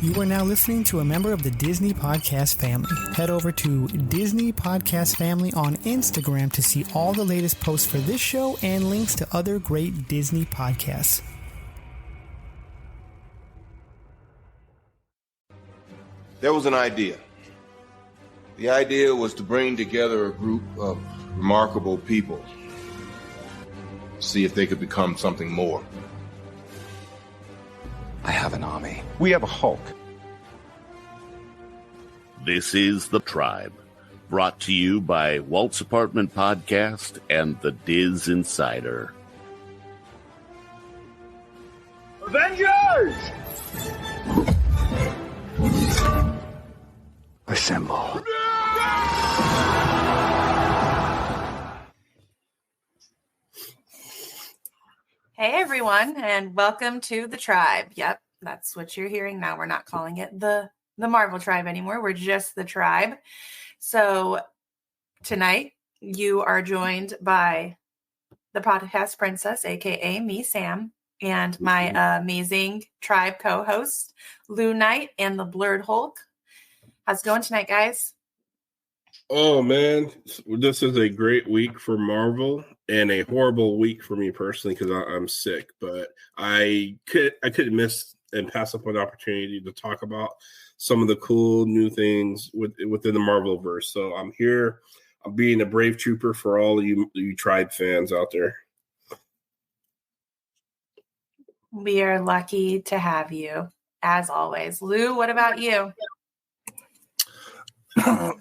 You are now listening to a member of the Disney Podcast family. Head over to Disney Podcast Family on Instagram to see all the latest posts for this show and links to other great Disney podcasts. There was an idea. The idea was to bring together a group of remarkable people, see if they could become something more. I have an army. We have a Hulk. This is The Tribe, brought to you by Walt's Apartment Podcast and the DisInsider. Avengers! Assemble. Hey everyone, and welcome to The Tribe. Yep, that's what you're hearing now. We're not calling it the Marvel Tribe anymore. We're just The Tribe. So tonight you are joined by the podcast princess, aka me, Sam, and my amazing Tribe co-host, Lou Knight and the Blurred Hulk. How's it going tonight, guys? Oh man, this is a great week for Marvel and a horrible week for me personally because I'm sick. But I couldn't miss and pass up an opportunity to talk about some of the cool new things within the Marvelverse. So I'm here. I'm being a brave trooper for all of you Tribe fans out there. We are lucky to have you, as always. Lou, what about you?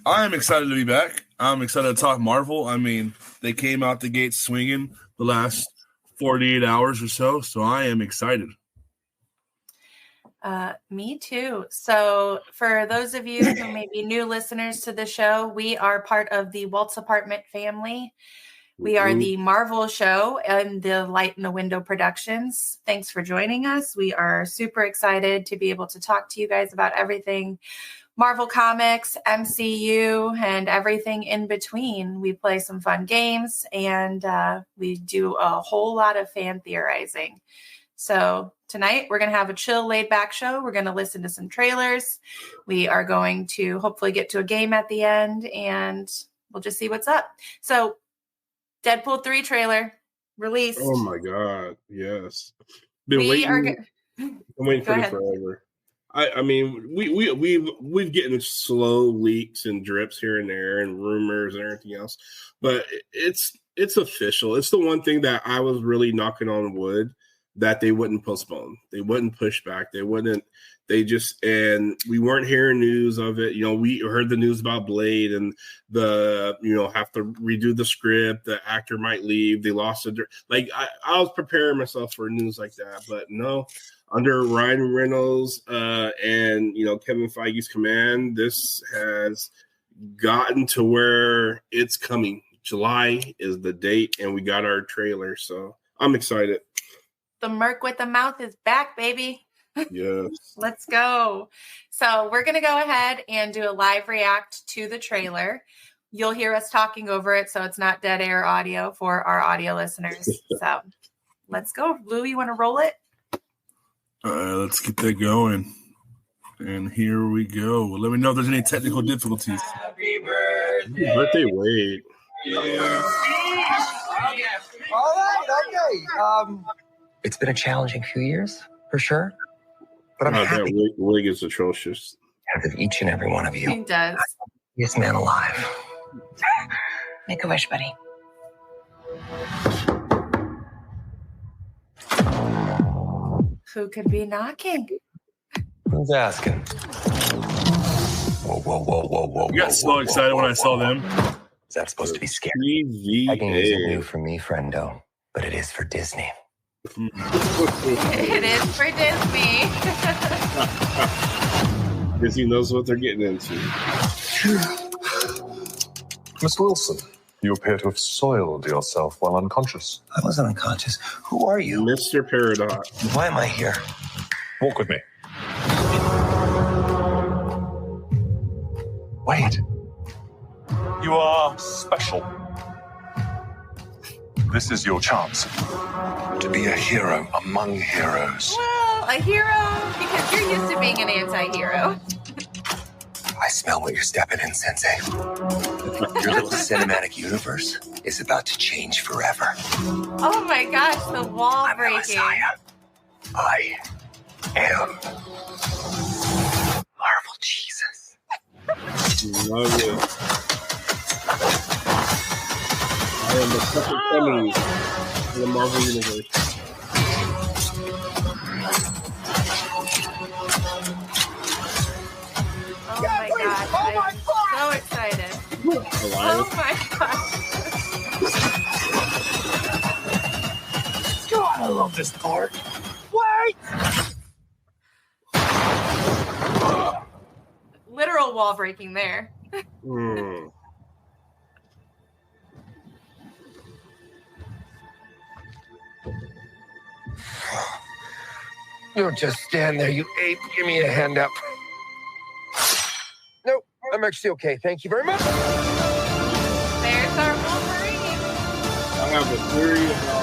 I'm excited to be back. I'm excited to talk Marvel. I mean, they came out the gate swinging the last 48 hours or so I am excited. Me too. So for those of you who may be new listeners to the show, we are part of the Walt's Apartment family. We are the Marvel show and the Light in the Window Productions. Thanks for joining us. We are super excited to be able to talk to you guys about everything Marvel Comics, MCU, and everything in between. We play some fun games, and we do a whole lot of fan theorizing. So tonight, we're going to have a chill, laid-back show. We're going to listen to some trailers. We are going to hopefully get to a game at the end, and we'll just see what's up. So Deadpool 3 trailer released. Oh, my God. Yes. Been waiting. I'm waiting for it forever. I mean, we've getting slow leaks and drips here and there and rumors and everything else, but it's official. It's the one thing that I was really knocking on wood that they wouldn't postpone. They wouldn't push back. And we weren't hearing news of it. You know, we heard the news about Blade and have to redo the script. The actor might leave. They lost it. Like I was preparing myself for news like that, but no. Under Ryan Reynolds and Kevin Feige's command, this has gotten to where it's coming. July is the date, and we got our trailer, so I'm excited. The Merc with the Mouth is back, baby. Yes. Let's go. So we're going to go ahead and do a live react to the trailer. You'll hear us talking over it, so it's not dead air audio for our audio listeners. So let's go. Lou, you want to roll it? Let's get that going. And here we go. Let me know if there's any technical difficulties. Happy birthday, Wade. Yeah. All right, okay. It's been a challenging few years, for sure. But I'm happy. That wig is atrocious. Out of each and every one of you. He does. Yes, man alive. Make a wish, buddy. Who could be knocking? Who's asking? Whoa. I got so excited when I saw them. Is that supposed to be scary? Begging isn't new for me, friendo, but it is for Disney. It is for Disney. Disney knows what they're getting into. Miss Wilson, you appear to have soiled yourself while unconscious. I wasn't unconscious. Who are you? Mr. Paradox. Why am I here? Walk with me. Wait. You are special. This is your chance to be a hero among heroes. a hero? Because you're used to being an anti-hero. I smell what you're stepping in, Sensei. Your little cinematic universe is about to change forever. Oh my gosh, the wall breaking. I am Marvel Jesus. Love it. I am the perfect family in the Marvel universe. Oh my gosh, I'm so excited. Oh my gosh. God, I love this part. Wait! Literal wall breaking there. Don't just stand there, you ape. Give me a hand up. Nope, I'm actually okay. Thank you very much. There's our Wolverine. I have a theory about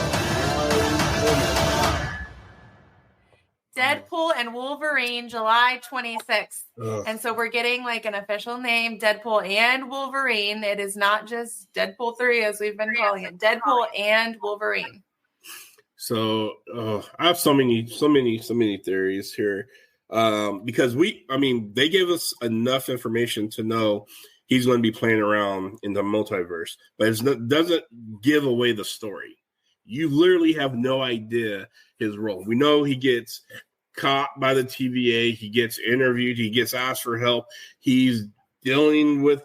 Deadpool and Wolverine, July 26th. And so we're getting like an official name, Deadpool and Wolverine. It is not just Deadpool 3 as we've been calling it. Deadpool and Wolverine. So I have so many theories here because they gave us enough information to know he's going to be playing around in the multiverse, but it doesn't give away the story. You literally have no idea his role. We know he gets caught by the TVA. He gets interviewed. He gets asked for help. He's fighting the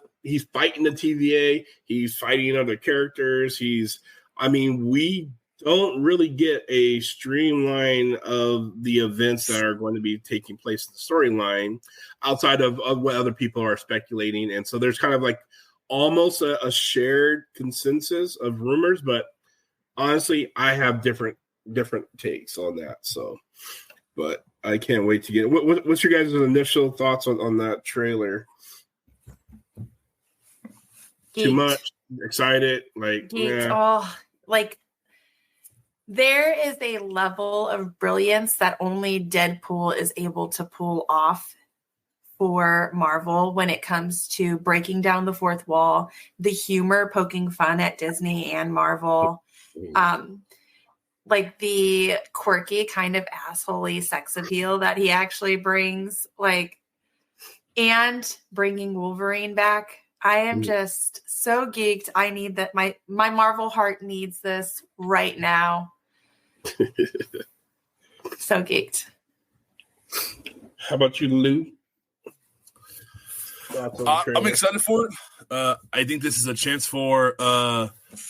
TVA. He's fighting other characters. We don't really get a streamline of the events that are going to be taking place in the storyline outside of what other people are speculating. And so there's kind of like almost a shared consensus of rumors, but honestly, I have different takes on that. So, but I can't wait to get it. What's your guys' initial thoughts on that trailer? Geeked. Too much? Excited? Like, Geeked. Oh, like there is a level of brilliance that only Deadpool is able to pull off for Marvel when it comes to breaking down the fourth wall, the humor, poking fun at Disney and Marvel. Like the quirky kind of assholey sex appeal that he actually brings, and bringing Wolverine back. I am just so geeked. I need that. My Marvel heart needs this right now. So geeked. How about you, Lou? I'm excited for it. I think this is a chance for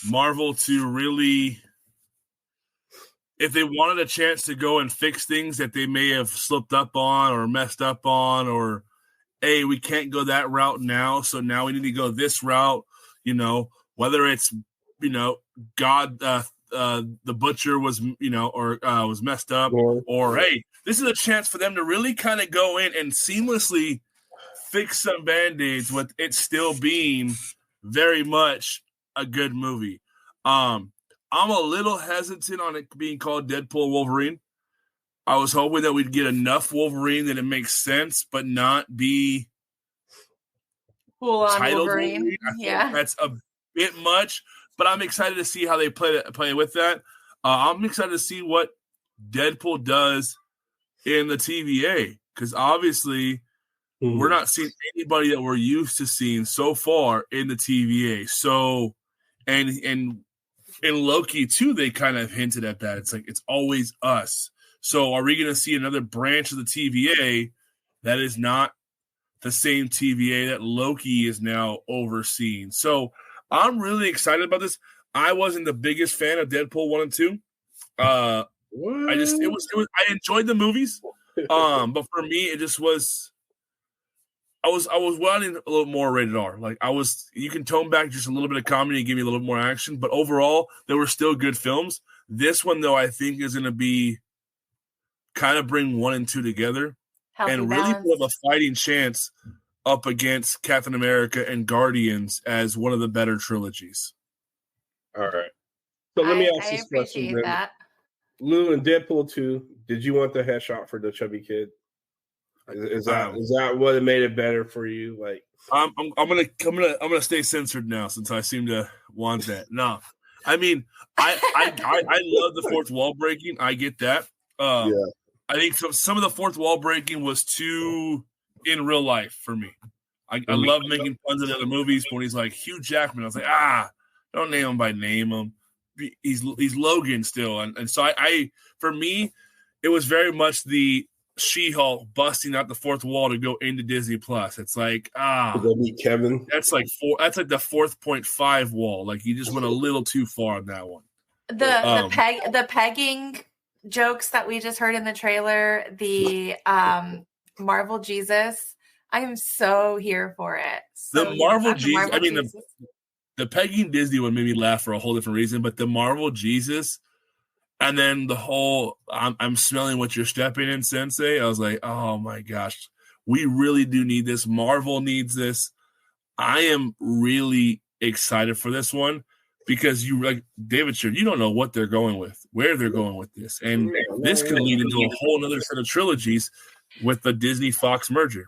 Marvel to really, if they wanted a chance to go and fix things that they may have slipped up on or messed up on, or, hey, we can't go that route now, so now we need to go this route, whether it's, God, the butcher was, was messed up, or, hey, this is a chance for them to really kind of go in and seamlessly fix some Band-Aids with it still being very much a good movie. I'm a little hesitant on it being called Deadpool Wolverine. I was hoping that we'd get enough Wolverine that it makes sense, but not be full on Wolverine. Yeah, that's a bit much. But I'm excited to see how they play with that. I'm excited to see what Deadpool does in the TVA, because obviously we're not seeing anybody that we're used to seeing so far in the TVA. So, and in Loki too, they kind of hinted at that. It's like it's always us. So, are we going to see another branch of the TVA that is not the same TVA that Loki is now overseeing? So, I'm really excited about this. I wasn't the biggest fan of Deadpool 1 and 2. I enjoyed the movies. But for me, it just was. I was wanting a little more rated R. You can tone back just a little bit of comedy and give me a little bit more action, but overall, they were still good films. This one, though, I think is going to be kind of bring 1 and 2 together and really put up a fighting chance up against Captain America and Guardians as one of the better trilogies. All right. So let me ask this question. Lou, and Deadpool 2, Did you want the headshot for the chubby kid? Is that what made it better for you? Like, I'm gonna stay censored now since I seem to want that. No, I mean, I love the fourth wall breaking. I get that. I think some of the fourth wall breaking was too in real life for me. I love making puns in other movies, but when he's like Hugh Jackman, I was like, don't name him by name. He's Logan still, and so I for me, it was very much the She-Hulk busting out the fourth wall to go into Disney Plus. It's like Kevin. That's like the 4.5 wall. Like you just went a little too far on that one. The pegging jokes that we just heard in the trailer, the Marvel Jesus. I am so here for it. The Marvel Jesus. I mean, the pegging Disney one made me laugh for a whole different reason, but the Marvel Jesus. And then the whole I'm smelling what you're stepping in, Sensei. I was like, oh my gosh, we really do need this. Marvel needs this. I am really excited for this one because you, like David said, you don't know what they're going with, where they're going with this. And this could lead into a whole other set of trilogies with the Disney Fox merger.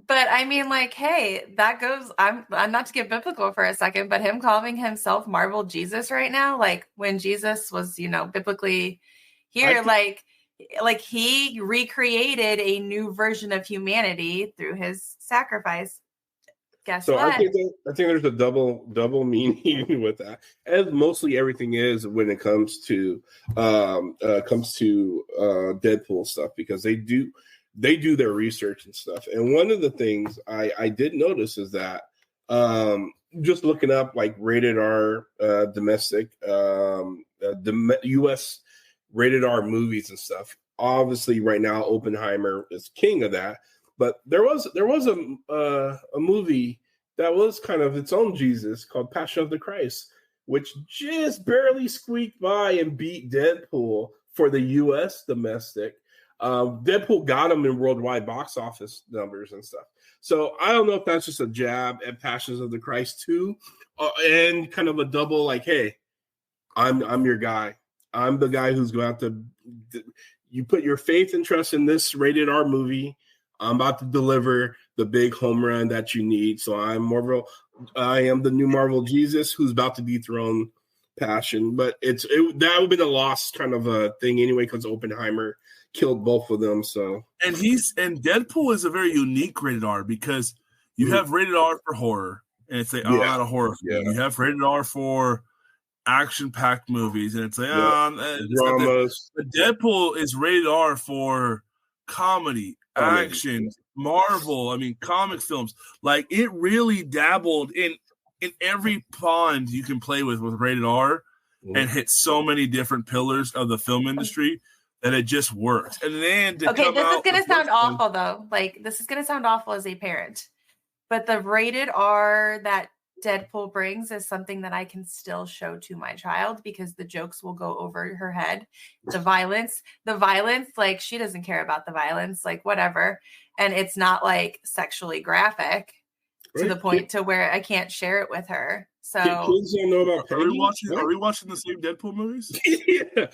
But I mean, like, hey, that goes. I'm not to get biblical for a second, but him calling himself Marvel Jesus right now, like when Jesus was, biblically here, like he recreated a new version of humanity through his sacrifice. Guess what? I think there's a double meaning with that, as mostly everything is when it comes to Deadpool stuff, because they do their research and stuff. And one of the things I did notice is that just looking up like rated R domestic, US rated R movies and stuff. Obviously, right now Oppenheimer is king of that. But there was a movie that was kind of its own Jesus called Passion of the Christ, which just barely squeaked by and beat Deadpool for the US domestic. Deadpool got him in worldwide box office numbers and stuff. So I don't know if that's just a jab at Passions of the Christ 2 and kind of a double like, hey, I'm your guy. I'm the guy who's going to you put your faith and trust in this rated R movie. I'm about to deliver the big home run that you need. So I am the new Marvel Jesus who's about to dethrone Passion. But that would have been a lost kind of a thing anyway, because Oppenheimer killed both of them. So and Deadpool is a very unique rated R, because you have rated R for horror, and it's like not a horror film. You have rated R for action-packed movies, and it's like dramas. But Deadpool is rated R for comedy, action, Marvel. I mean, comic films. Like it really dabbled in every pond you can play with rated R, and hit so many different pillars of the film industry that it just worked. And then this is going to sound awful, though. Like, this is going to sound awful as a parent. But the rated R that Deadpool brings is something that I can still show to my child, because the jokes will go over her head. The violence, like, she doesn't care about the violence, like, whatever. And it's not, like, sexually graphic to the point to where I can't share it with her. So, kids don't know about Are we watching the same Deadpool movies? Yeah.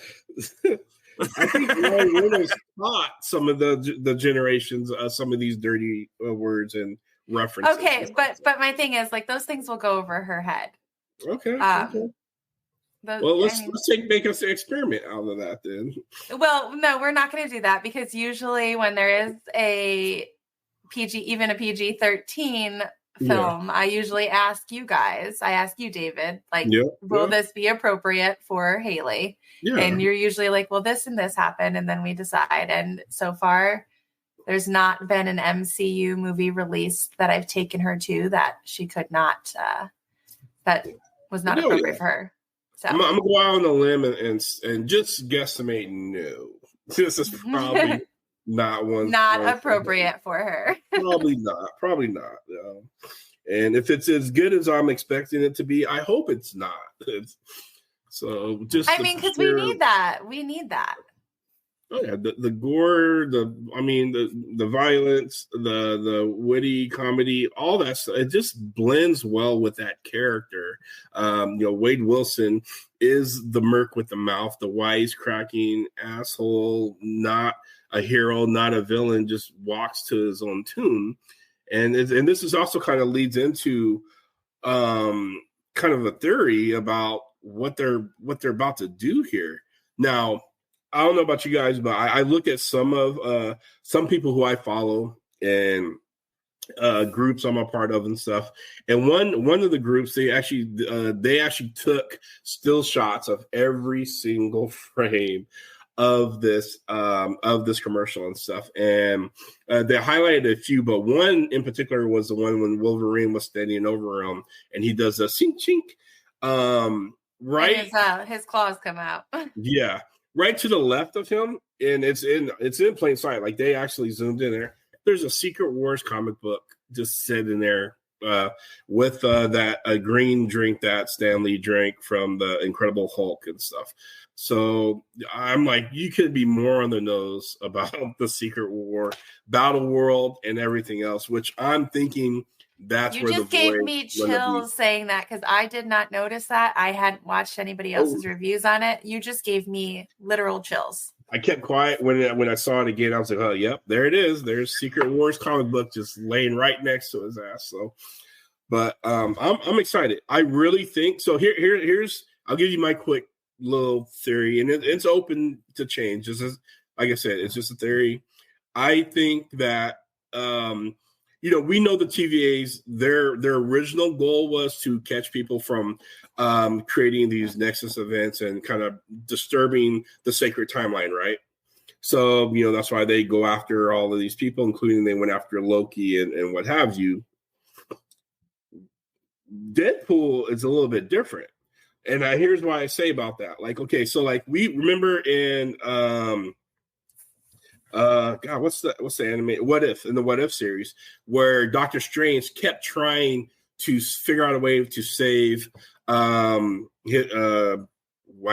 I think Ryan Reynolds taught some of the generations some of these dirty words and references. Okay, but my thing is, like, those things will go over her head. Okay. Let's make us an experiment out of that then. Well, no, we're not going to do that, because usually when there is a PG-13 film, I usually ask you guys. I ask you, David, like, will this be appropriate for Haley? Yeah. And you're usually like, well, this and this happened, and then we decide. And so far, there's not been an MCU movie released that I've taken her to that she could not, that was not appropriate for her. So I'm gonna go out on a limb and just guesstimate. No, this is probably not one. Not appropriate for her. Probably not. And if it's as good as I'm expecting it to be, I hope it's not. So just. I mean, because we need that. We need that. Oh yeah, the gore, the violence, the witty comedy, all that stuff, it just blends well with that character. Wade Wilson is the merc with the mouth, the wisecracking asshole, not a hero, not a villain, just walks to his own tune. And this is also kind of leads into kind of a theory about what they're about to do here. Now, I don't know about you guys, but I look at some people who I follow and groups I'm a part of and stuff. And one of the groups, they actually took still shots of every single frame of this commercial and stuff. And they highlighted a few, but one in particular was the one when Wolverine was standing over him and he does a chink chink. Right, and his claws come out. Yeah. Right to the left of him, and it's in plain sight. Like they actually zoomed in there. There's a Secret Wars comic book just sitting there with that green drink that Stan Lee drank from the Incredible Hulk and stuff. So I'm like, you could be more on the nose about the Secret War, Battle World, and everything else. Which I'm thinking that's where the just gave me chills saying that because I did not notice that. I hadn't watched anybody else's reviews on it. You just gave me literal chills. I kept quiet when I saw it again. I was like, oh, yep, there it is. There's Secret Wars comic book just laying right next to his ass. So, but I'm excited. I really think so. Here's I'll give you my quick little theory, and it's open to change. Just as, like I said, it's just a theory. I think that we know the TVAs, their original goal was to catch people from creating these Nexus events and kind of disturbing the sacred timeline, right? So, that's why they go after all of these people, including they went after Loki and what have you. Deadpool is a little bit different. And here's why I say about that. Like, okay, so like we remember in God, what's the anime? What If, in the What If series, where Doctor Strange kept trying to figure out a way to save I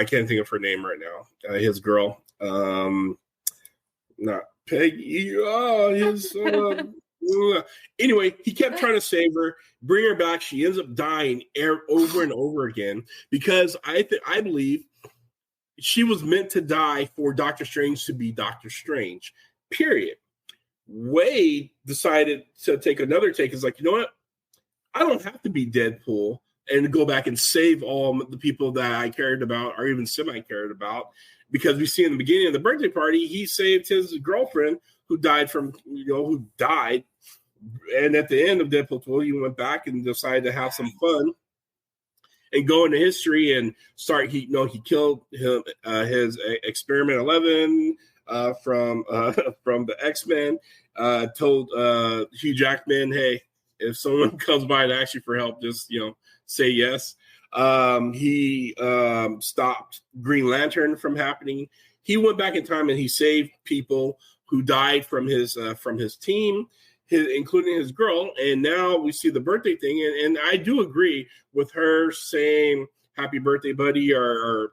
can't think of her name right now. His girl, not Peggy. Anyway, he kept trying to save her, bring her back. She ends up dying over and over again because I believe she was meant to die for Doctor Strange to be Doctor Strange, period. Wade decided to take another take. It's like, you know what? I don't have to be Deadpool and go back and save all the people that I cared about or even semi-cared about, because we see in the beginning of the birthday party, he saved his girlfriend who died. And at the end of Deadpool 2, he went back and decided to have some fun and go into history and start. He killed his Experiment 11 from the X-Men. Told Hugh Jackman, hey, if someone comes by and asks you for help, just say yes. He stopped Green Lantern from happening. He went back in time and he saved people who died from his team, including his girl. And now we see the birthday thing. And I do agree with her saying happy birthday, buddy, or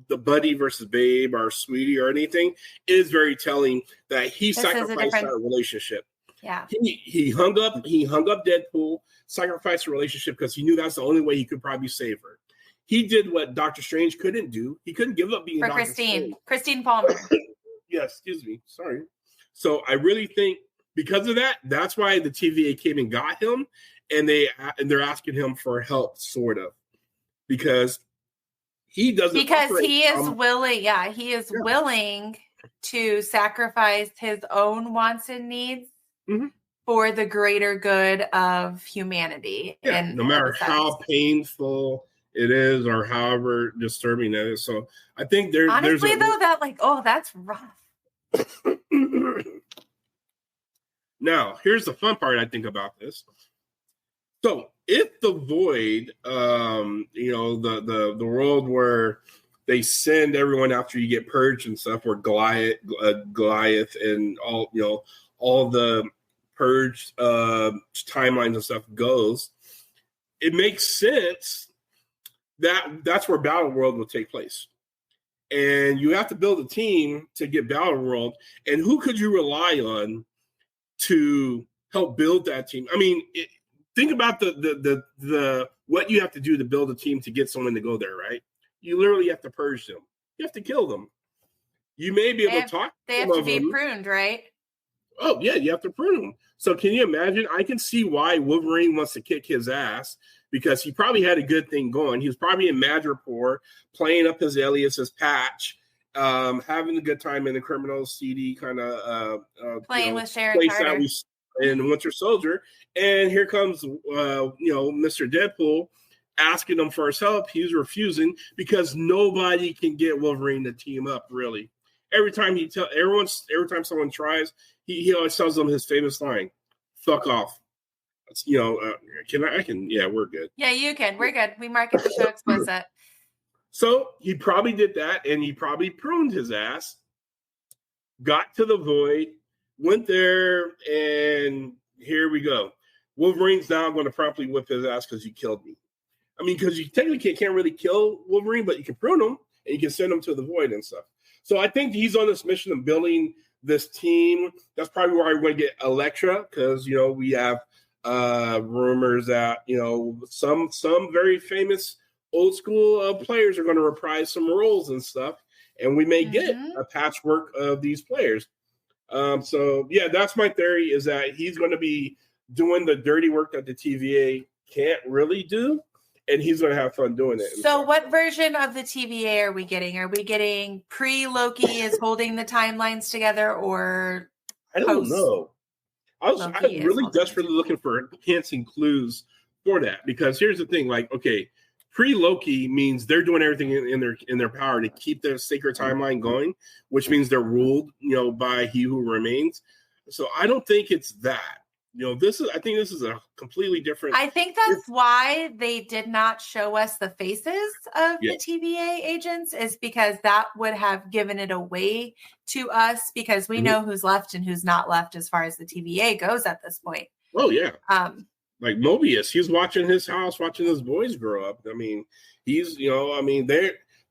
the buddy versus babe or sweetie or anything is very telling that he sacrificed our relationship. Yeah. He hung up Deadpool, sacrificed a relationship because he knew that's the only way he could probably save her. He did what Doctor Strange couldn't do. He couldn't give up being for Doctor Strange. Christine Palmer. Yes, excuse me. Sorry. So I really think because of that, that's why the TVA came and got him, and they're asking him for help, sort of, because he doesn't. Because he is willing. Yeah, he is willing to sacrifice his own wants and needs for the greater good of humanity. Yeah, and no matter how painful it is or however disturbing that is. So I think honestly, that's rough. Now, here's the fun part I think about this. So if the Void, the world where they send everyone after you get purged and stuff, where Goliath and all the purged timelines and stuff goes, it makes sense that that's where Battle World will take place. and you have to build a team to get Battle World. And who could you rely on to help build that team? I mean, think about the what you have to do to build a team to get someone to go there, right? You literally have to purge them. You have to kill them. You may be able to talk. They have to be pruned, right? Oh, yeah, you have to prune him. So can you imagine? I can see why Wolverine wants to kick his ass, because he probably had a good thing going. He was probably in Madripoor playing up his alias as Patch, having a good time in the criminal CD kind of playing with Sharon Carter in Winter Soldier. And here comes Mr. Deadpool asking him for his help. He's refusing because nobody can get Wolverine to team up, really. Every time someone tries, he always tells them his famous line, "Fuck off." We're good. Yeah, you can. We're good. We market the show explicit. So he probably did that, and he probably pruned his ass, got to the void, went there, and here we go. Wolverine's now going to promptly whip his ass because you killed me. I mean, because you technically can't really kill Wolverine, but you can prune him, and you can send him to the void and stuff. So I think he's on this mission of building this team. That's probably where I want to get Elektra, because, we have rumors that, some very famous old school players are going to reprise some roles and stuff, and we may get a patchwork of these players. So yeah, that's my theory, is that he's going to be doing the dirty work that the TVA can't really do, and he's going to have fun doing it. So what version of the TVA are we getting? Are we getting pre-Loki is holding the timelines together, or I don't know. I'm really desperately looking for hints and clues for that, because here's the thing, like, okay, pre-Loki means they're doing everything in their power to keep their sacred timeline going, which means they're ruled, by He Who Remains. So I don't think it's that. I think this is a completely different. I think that's why they did not show us the faces of the TVA agents, is because that would have given it away to us, because we know who's left and who's not left as far as the TVA goes at this point. Oh yeah. Like Mobius, he's watching his house, watching his boys grow up. I mean,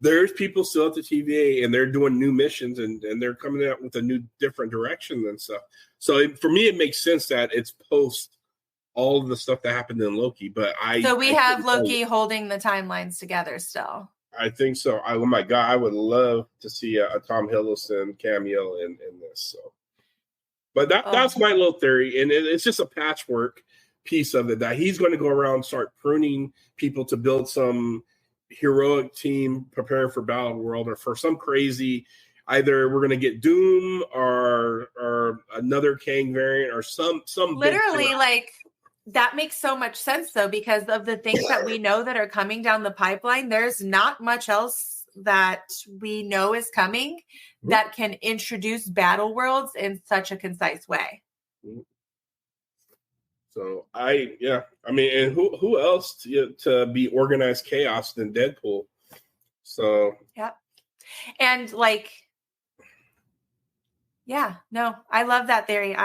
there's people still at the TVA, and they're doing new missions, and they're coming out with a new, different direction and stuff. So for me, it makes sense that it's post all of the stuff that happened in Loki. But we have Loki holding the timelines together still. I think so. Oh my God, I would love to see a Tom Hiddleston cameo in this. So, but that's my little theory, and it's just a patchwork piece of it, that he's going to go around and start pruning people to build some heroic team preparing for Battle World, or for some crazy, either we're going to get Doom or another Kang variant, or some literally, like, that makes so much sense though, because of the things that we know that are coming down the pipeline. There's not much else that we know is coming that can introduce Battle Worlds in such a concise way. So and who else to be organized chaos than Deadpool? So yeah, and I love that theory.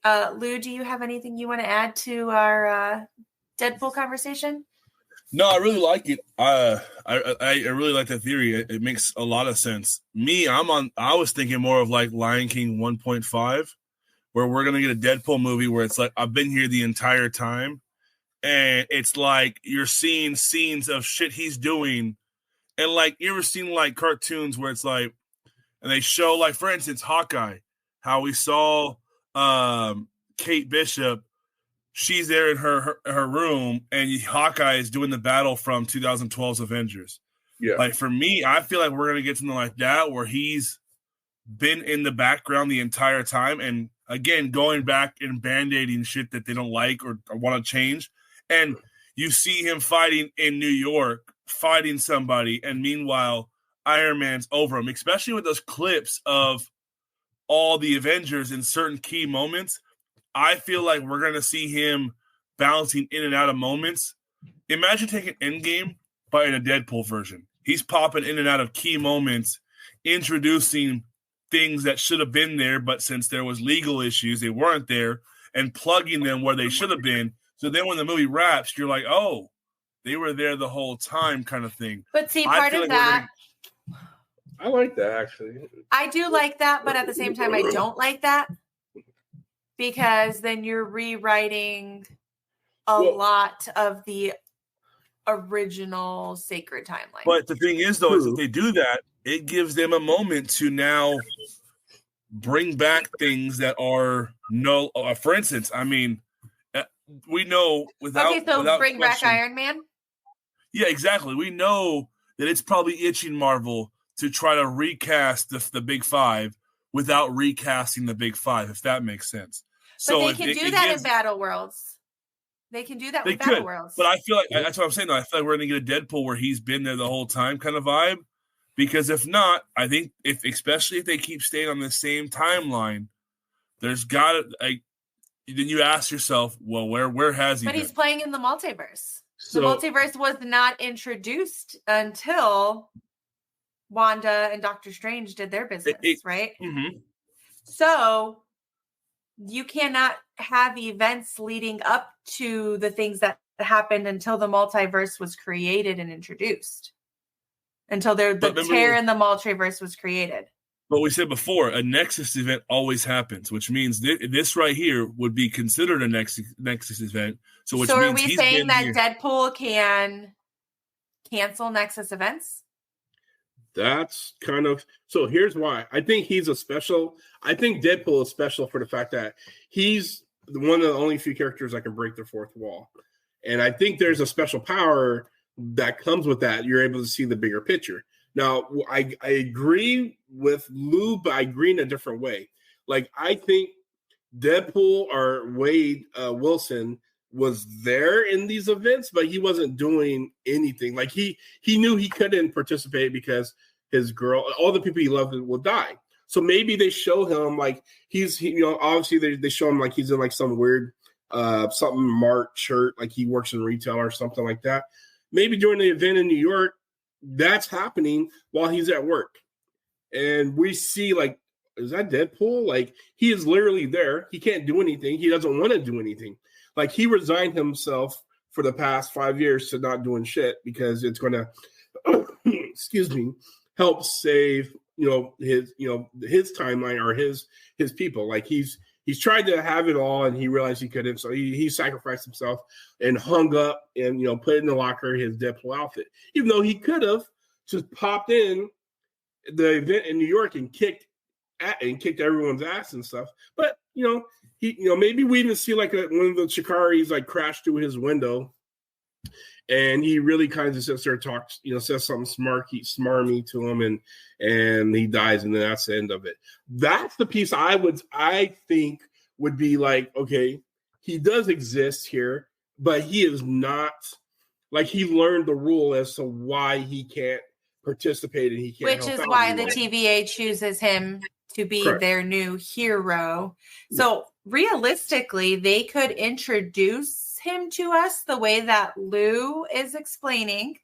Lou, do you have anything you want to add to our Deadpool conversation? No, I really like it. I really like that theory. It makes a lot of sense. I was thinking more of like Lion King 1.5. where we're going to get a Deadpool movie where it's like, I've been here the entire time. And it's like, you're seeing scenes of shit he's doing. And like, you ever seen like cartoons where it's like, and they show like, for instance, Hawkeye, how we saw Kate Bishop, she's there in her room, and Hawkeye is doing the battle from 2012's Avengers. Yeah. Like for me, I feel like we're going to get something like that where he's been in the background the entire time, and again, going back and band-aiding shit that they don't like or want to change. And you see him fighting in New York, fighting somebody, and meanwhile, Iron Man's over him, especially with those clips of all the Avengers in certain key moments. I feel like we're going to see him bouncing in and out of moments. Imagine taking Endgame, but in a Deadpool version. He's popping in and out of key moments, introducing things that should have been there, but since there was legal issues, they weren't there, and plugging them where they should have been. So then when the movie wraps, you're like, oh, they were there the whole time kind of thing. But see, part of that I like that, actually. I do like that, but at the same time, I don't like that because then you're rewriting a lot of the original sacred timeline. But the thing is, though, is if they do that, it gives them a moment to now bring back things that are no. For instance, I mean, we know without bring back Iron Man. Yeah, exactly. We know that it's probably itching Marvel to try to recast the Big Five without recasting the Big Five, if that makes sense. But they can do that in Battle Worlds. They can do that with Battle Worlds. But I feel like that's what I'm saying, though. I feel like we're going to get a Deadpool where he's been there the whole time kind of vibe. Because if not, I think especially if they keep staying on the same timeline, there's got to then you ask yourself, well, where has he been? But he's playing in the multiverse. The multiverse was not introduced until Wanda and Doctor Strange did their business, right? Mm-hmm. So you cannot have events leading up to the things that happened until the multiverse was created and introduced. Until the tear in the multiverse was created. But we said before, a Nexus event always happens, which means this right here would be considered a Nexus event. So are we saying that Deadpool can cancel Nexus events? That's kind of so. Here's why. I think he's a special. I think Deadpool is special for the fact that he's one of the only few characters that can break the fourth wall, and I think there's a special power that comes with that. You're able to see the bigger picture. Now, I agree with Lou, but I agree in a different way. Like, I think Deadpool or Wade Wilson was there in these events, but he wasn't doing anything. Like, he knew he couldn't participate because his girl, all the people he loved will die. So maybe they show him like obviously they show him like he's in like some weird something Mart shirt, like he works in retail or something like that. Maybe during the event in New York, that's happening while he's at work. And we see like, is that Deadpool? Like, he is literally there. He can't do anything. He doesn't want to do anything. Like, he resigned himself for the past 5 years to not doing shit because it's going to, excuse me, help save, his timeline or his people. Like, he's tried to have it all and he realized he couldn't. So he sacrificed himself and hung up and, put in the locker his Deadpool outfit, even though he could have just popped in the event in New York and kicked everyone's ass and stuff. But, maybe we even see like one of the Chikaris like crash through his window and he really kind of just sits there and talks, says something smarmy to him and he dies and then that's the end of it. That's the piece I think would be like, okay, he does exist here, but he is not like he learned the rule as to why he can't participate and he can't. Which is why the TVA chooses him to be Correct. Their new hero. So realistically, they could introduce him to us the way that Lou is explaining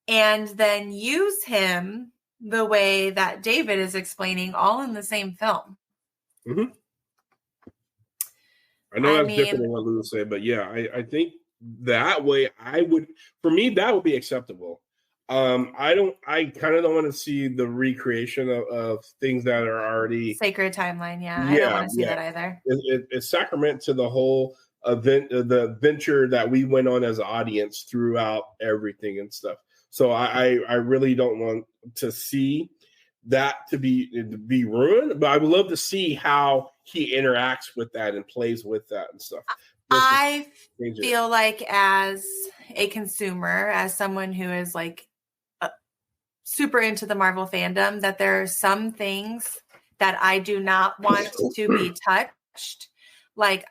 and then use him the way that David is explaining, all in the same film. Mm-hmm. I know that's different than what Lou said, but yeah, I think that way for me, that would be acceptable. I kind of don't want to see the recreation of things that are already sacred timeline. Yeah, I don't want to see that either. It's sacrament to the whole event, the venture that we went on as an audience throughout everything and stuff. So I really don't want to see that to be ruined, but I would love to see how he interacts with that and plays with that and stuff. I feel like as a consumer, as someone who is like super into the Marvel fandom, that there are some things that I do not want to be touched. Like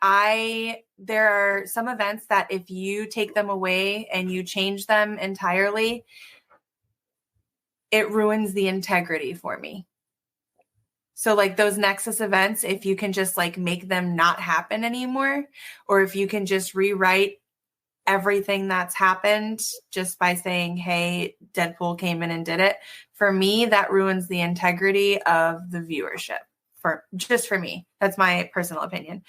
there are some events that if you take them away and you change them entirely, it ruins the integrity for me. So like those Nexus events, if you can just like make them not happen anymore, or if you can just rewrite everything that's happened just by saying, hey, Deadpool came in and did it, for me, that ruins the integrity of the viewership. For me. That's my personal opinion.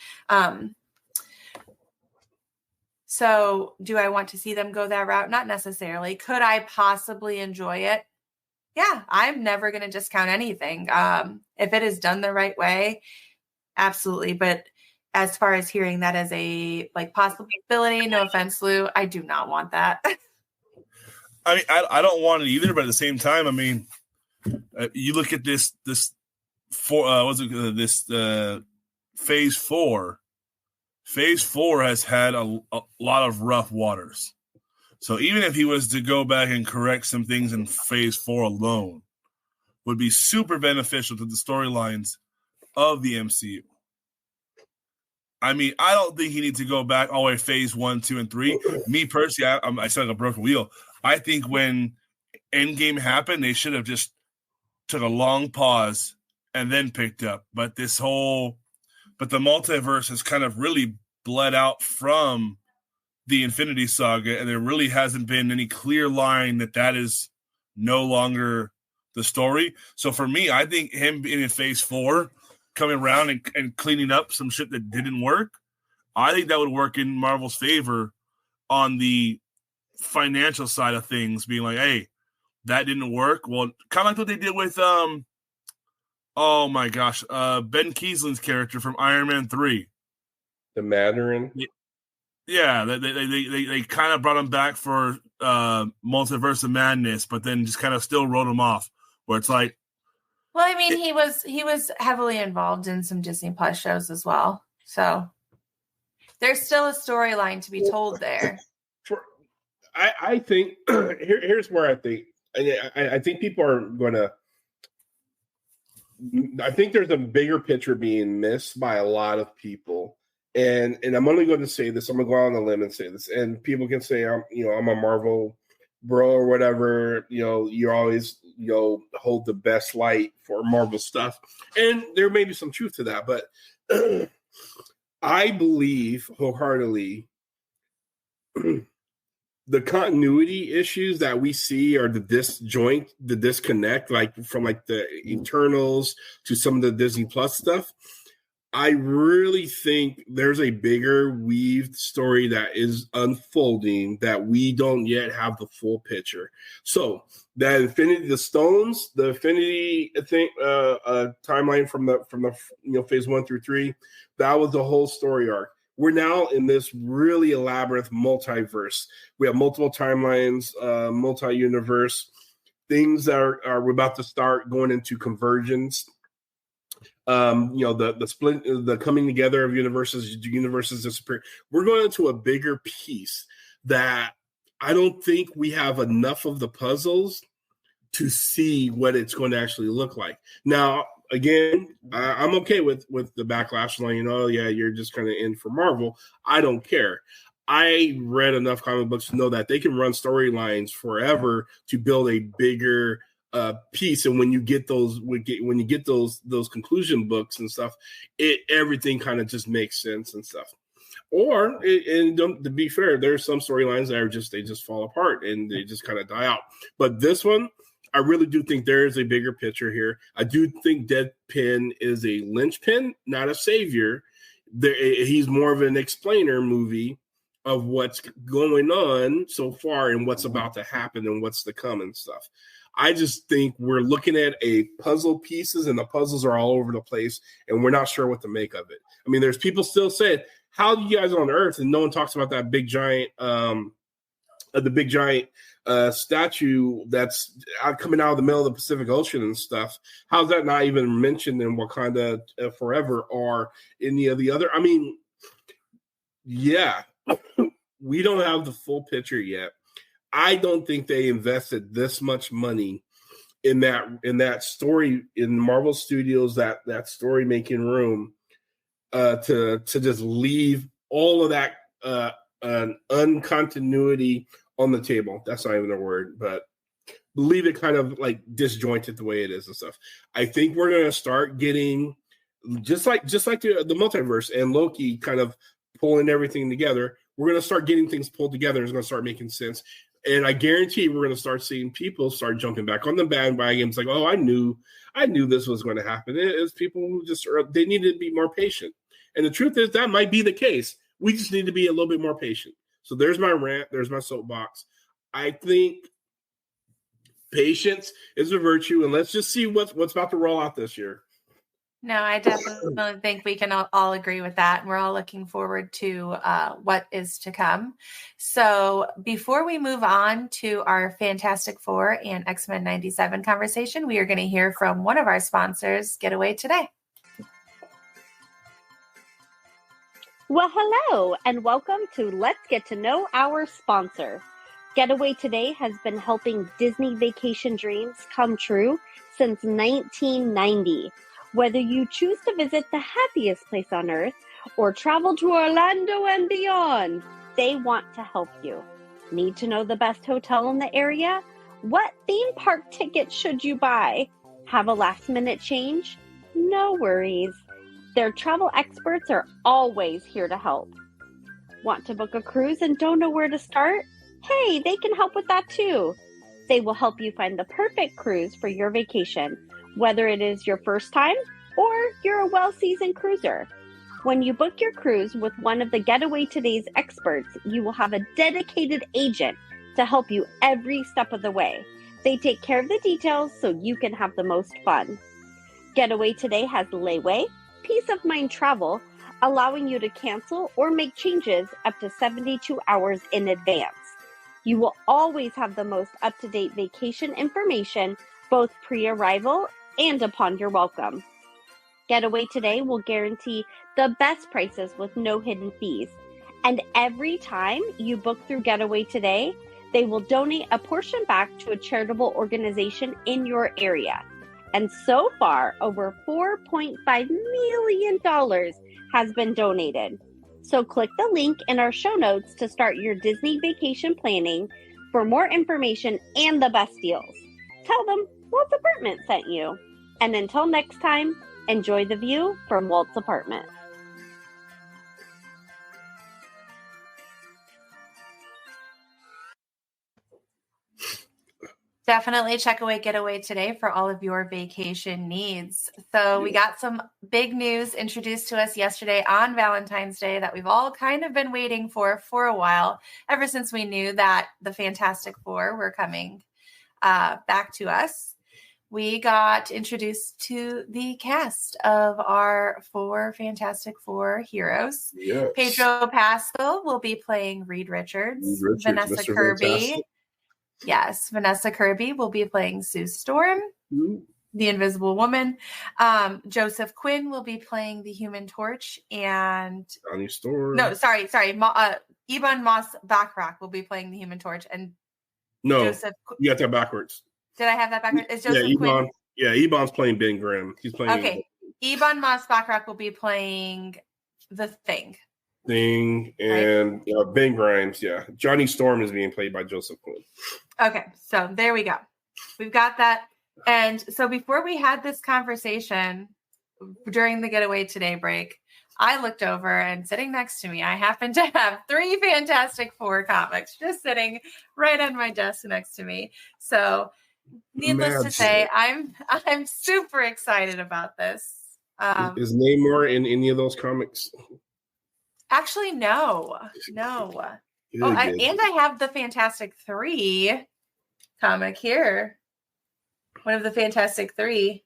So do I want to see them go that route? Not necessarily. Could I possibly enjoy it? yeah, I'm never going to discount anything. If it is done the right way, absolutely. But as far as hearing that as a like possibility, no offense, Lou, I do not want that. I mean, I don't want it either, but at the same time, I mean, you look at this phase 4. Phase 4 has had a lot of rough waters. So even if he was to go back and correct some things in phase 4 alone, would be super beneficial to the storylines of the MCU. I mean, I don't think he needs to go back all the way phase 1, 2, and 3. Me personally, I sound like a broken wheel. I think when Endgame happened, they should have just took a long pause and then picked up. But the multiverse has kind of really bled out from the Infinity Saga, and there really hasn't been any clear line that is no longer the story. So for me, I think him being in phase 4, coming around and cleaning up some shit that didn't work, I think that would work in Marvel's favor on the financial side of things, being like, hey, that didn't work. Well, kind of like what they did with oh my gosh, Ben Kingsley's character from Iron Man 3. The Mandarin. Yeah, they kind of brought him back for Multiverse of Madness, but then just kind of still wrote him off. Where it's like, well, I mean, he was heavily involved in some Disney Plus shows as well, so there's still a storyline to be told there. I think here's where I think. I think people are going to. I think there's a bigger picture being missed by a lot of people, and I'm only going to say this. I'm going to go out on a limb and say this, and people can say I'm a Marvel bro or whatever. You're always hold the best light for Marvel stuff, and there may be some truth to that, but I believe wholeheartedly. The continuity issues that we see are the disconnect, like from like the Eternals to some of the Disney Plus stuff. I really think there's a bigger weaved story that is unfolding that we don't yet have the full picture. So the Infinity thing, timeline from the phase 1 through 3, that was the whole story arc. We're now in this really elaborate multiverse. We have multiple timelines, multi-universe, things that are about to start going into convergence. The split, the coming together of universes disappear. We're going into a bigger piece that I don't think we have enough of the puzzles to see what it's going to actually look like. Now, again, I'm okay with the backlash line. Yeah, you're just kind of in for Marvel. I don't care. I read enough comic books to know that they can run storylines forever to build a bigger piece. And when you get those conclusion books and stuff, everything kind of just makes sense and stuff. To be fair, there's some storylines that they just fall apart and they just kind of die out. But this one, I really do think there is a bigger picture here. I do think Deadpin is a linchpin, not a savior. He's more of an explainer movie of what's going on so far and what's about to happen and what's to come and stuff. I just think we're looking at a puzzle pieces and the puzzles are all over the place and we're not sure what to make of it. I mean, there's people still saying, how do you guys on Earth? And no one talks about that big giant, statue that's coming out of the middle of the Pacific Ocean and stuff. How's that not even mentioned in Wakanda Forever or any of the other? I mean, yeah, we don't have the full picture yet. I don't think they invested this much money in that story in Marvel Studios, that story making room to just leave all of that an uncontinuity on the table. That's not even a word, but leave it kind of like disjointed the way it is and stuff. I think we're going to start getting just like the multiverse and Loki kind of pulling everything together. We're going to start getting things pulled together. And it's going to start making sense. And I guarantee we're going to start seeing people start jumping back on the bandwagon. It's like, oh, I knew this was going to happen. It's people who they need to be more patient. And the truth is that might be the case. We just need to be a little bit more patient. So there's my rant. There's my soapbox. I think patience is a virtue, and let's just see what's about to roll out this year. No, I definitely think we can all agree with that. And we're all looking forward to what is to come. So before we move on to our Fantastic Four and X-Men 97 conversation, we are going to hear from one of our sponsors, Getaway Today. Well, hello, and welcome to Let's Get to Know Our Sponsor. Getaway Today has been helping Disney vacation dreams come true since 1990. Whether you choose to visit the happiest place on earth or travel to Orlando and beyond, they want to help you. Need to know the best hotel in the area? What theme park tickets should you buy? Have a last minute change? No worries. Their travel experts are always here to help. Want to book a cruise and don't know where to start? Hey, they can help with that too. They will help you find the perfect cruise for your vacation, whether it is your first time or you're a well-seasoned cruiser. When you book your cruise with one of the Getaway Today's experts, you will have a dedicated agent to help you every step of the way. They take care of the details so you can have the most fun. Getaway Today has layaway, peace of mind travel, allowing you to cancel or make changes up to 72 hours in advance. You will always have the most up-to-date vacation information, both pre-arrival and upon your welcome. Getaway Today will guarantee the best prices with no hidden fees. And every time you book through Getaway Today, they will donate a portion back to a charitable organization in your area. And so far, over $4.5 million has been donated. So click the link in our show notes to start your Disney vacation planning for more information and the best deals. Tell them Walt's Apartment sent you. And until next time, enjoy the view from Walt's Apartment. Definitely check away Getaway Today for all of your vacation needs. So we got some big news introduced to us yesterday on Valentine's Day that we've all kind of been waiting for a while, ever since we knew that the Fantastic Four were coming back to us. We got introduced to the cast of our 4 Fantastic Four heroes. Yes. Pedro Pascal will be playing Reed Richards. Vanessa Mr. Kirby. Fantastic. Yes, Vanessa Kirby will be playing Sue Storm, the Invisible Woman. Joseph Quinn will be playing the Human Torch, and Johnny Storm. No, sorry. Ebon Moss-Bachrach will be playing the Human Torch, and No, Joseph. you got that backwards. Did I have that backwards? Is Joseph Ebon. Quinn? Yeah, Ebon's playing Ben Grimm. He's playing. Okay, Ebon Moss-Bachrach will be playing the Thing. And Ben Grimes. Yeah, Johnny Storm is being played by Joseph Quinn. Okay, so there we go. We've got that. And so before we had this conversation during the Getaway Today break, I looked over, and sitting next to me, I happen to have 3 Fantastic Four comics just sitting right on my desk next to me. So needless to say, I'm super excited about this. Is Namor in any of those comics? Actually, no. And I have the Fantastic 3 comic here. One of the Fantastic 3,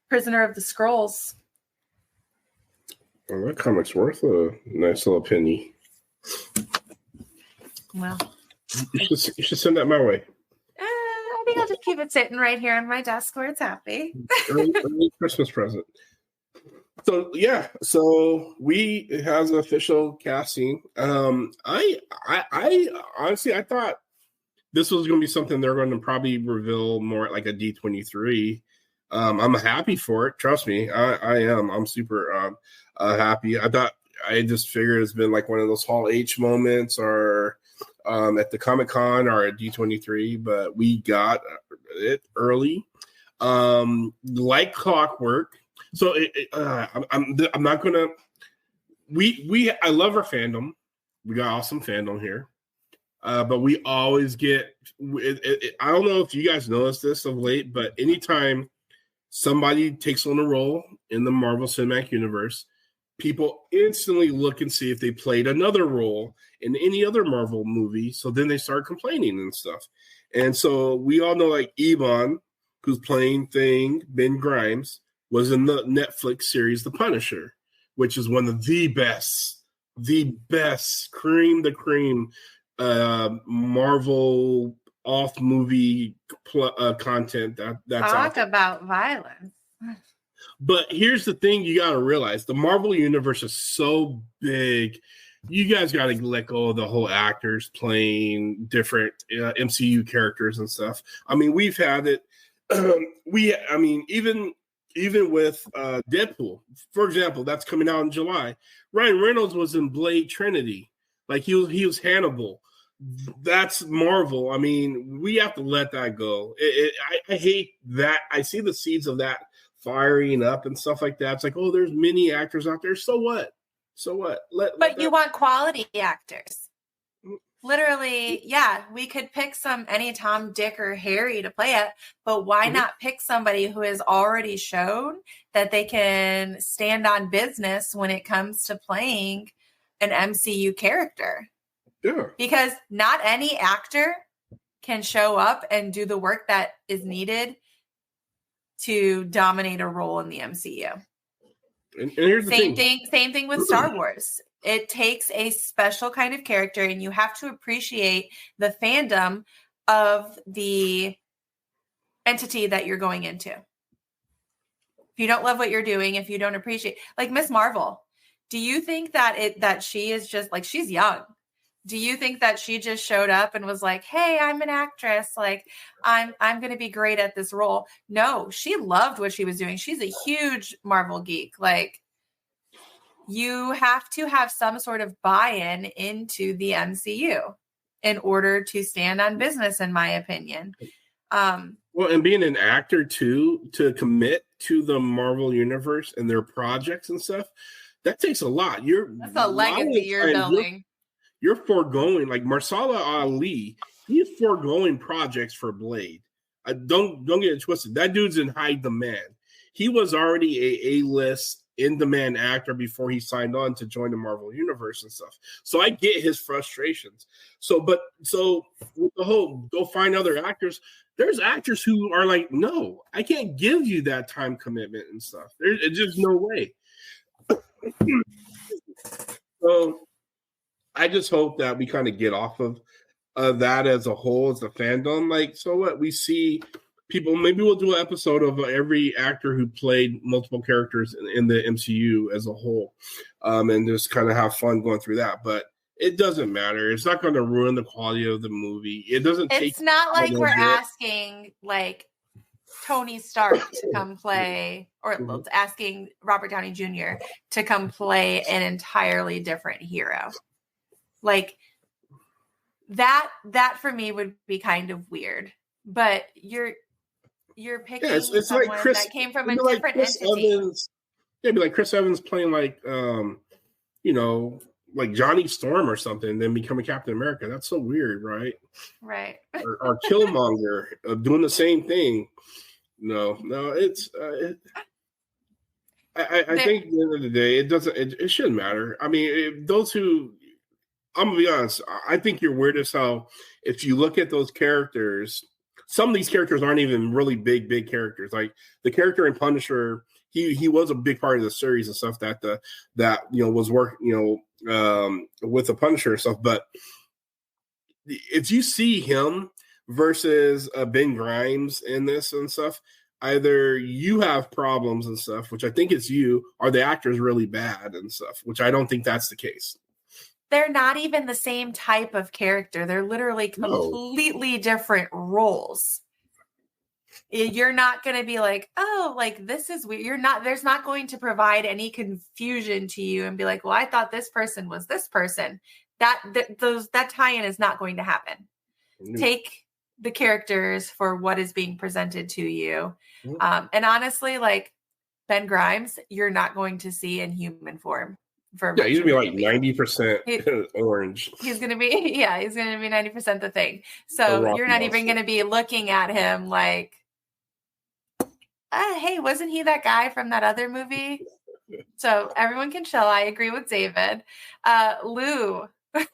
Prisoner of the Scrolls. Well, that comic's worth a nice little penny. Well, you should send that my way. I think I'll just keep it sitting right here on my desk where it's happy. early Christmas present. So yeah, we has an official casting. I honestly I thought this was going to be something they're going to probably reveal more at like a D23. I'm happy for it. Trust me, I am. I'm super happy. I just figured it's been like one of those Hall H moments, or at the Comic-Con or at D23, but we got it early, like clockwork. So I'm not gonna. I love our fandom. We got awesome fandom here, but we always get. I don't know if you guys noticed this of late, but anytime somebody takes on a role in the Marvel Cinematic Universe, people instantly look and see if they played another role in any other Marvel movie. So then they start complaining and stuff. And so we all know like Ebon, who's playing Ben Grimes, was in the Netflix series The Punisher, which is one of the best cream de cream Marvel off movie content that's out there. About violence. But here's the thing you got to realize. The Marvel Universe is so big. You guys got to let go of the whole actors playing different MCU characters and stuff. I mean, we've had it. Even with Deadpool, for example, that's coming out in July. Ryan Reynolds was in Blade Trinity. Like he was Hannibal. That's Marvel. I mean, we have to let that go. I hate that. I see the seeds of that firing up and stuff like that. It's like, oh, there's many actors out there. So what? But you want quality actors. Literally, yeah, we could pick any Tom, Dick, or Harry to play it, but why not pick somebody who has already shown that they can stand on business when it comes to playing an MCU character? Yeah. Because not any actor can show up and do the work that is needed to dominate a role in the MCU. And here's the same thing with Star Wars. It takes a special kind of character, and you have to appreciate the fandom of the entity that you're going into. If you don't love what you're doing, if you don't appreciate, like Miss Marvel, do you think that she is just like, she's young? Do you think that she just showed up and was like, hey, I'm an actress. Like, I'm going to be great at this role. No, she loved what she was doing. She's a huge Marvel geek. Like, you have to have some sort of buy-in into the MCU in order to stand on business, in my opinion. Well, and being an actor too, to commit to the Marvel universe and their projects and stuff, that takes a lot. That's a legacy you're building. You're foregoing, like Marsala Ali, he's foregoing projects for Blade. Don't get it twisted. That dude's in high demand. He was already a A-list in-demand actor before he signed on to join the Marvel Universe and stuff. So I get his frustrations. So with the whole go find other actors, there's actors who are like, no, I can't give you that time commitment and stuff. There's just no way. So I just hope that we kind of get off of that as a whole, as a fandom. Like, so what? We see people, maybe we'll do an episode of every actor who played multiple characters in the MCU as a whole, and just kind of have fun going through that. But it doesn't matter. It's not going to ruin the quality of the movie. It doesn't. It's not like we're asking like Tony Stark to come play, or asking Robert Downey Jr. to come play an entirely different hero. Like that for me would be kind of weird. But you're picking it's someone like Chris, that came from a different entity. Evans, it'd be like Chris Evans playing like like Johnny Storm or something, then becoming Captain America. That's so weird, right? Right. or Killmonger doing the same thing. No, it's. I think at the end of the day, it doesn't. It shouldn't matter. I mean, those who. I'm gonna be honest. I think you're weird as hell if you look at those characters. Some of these characters aren't even really big characters. Like the character in Punisher, he was a big part of the series and stuff that was working with the Punisher and stuff. But if you see him versus Ben Grimes in this and stuff, either you have problems and stuff, which I think it's you, or the actor's really bad and stuff, which I don't think that's the case. They're not even the same type of character. They're literally completely different roles. You're not going to be like, oh, like this is weird. You're not, there's not going to provide any confusion to you and be like, well, I thought this person was this person. That tie-in is not going to happen. Mm-hmm. Take the characters for what is being presented to you. Mm-hmm. And honestly, like Ben Grimes, you're not going to see in human form. He's gonna be like 90% orange. He's gonna be 90% the thing. So you're not even gonna be looking at him like, hey, wasn't he that guy from that other movie? So everyone can chill. I agree with David. Lou,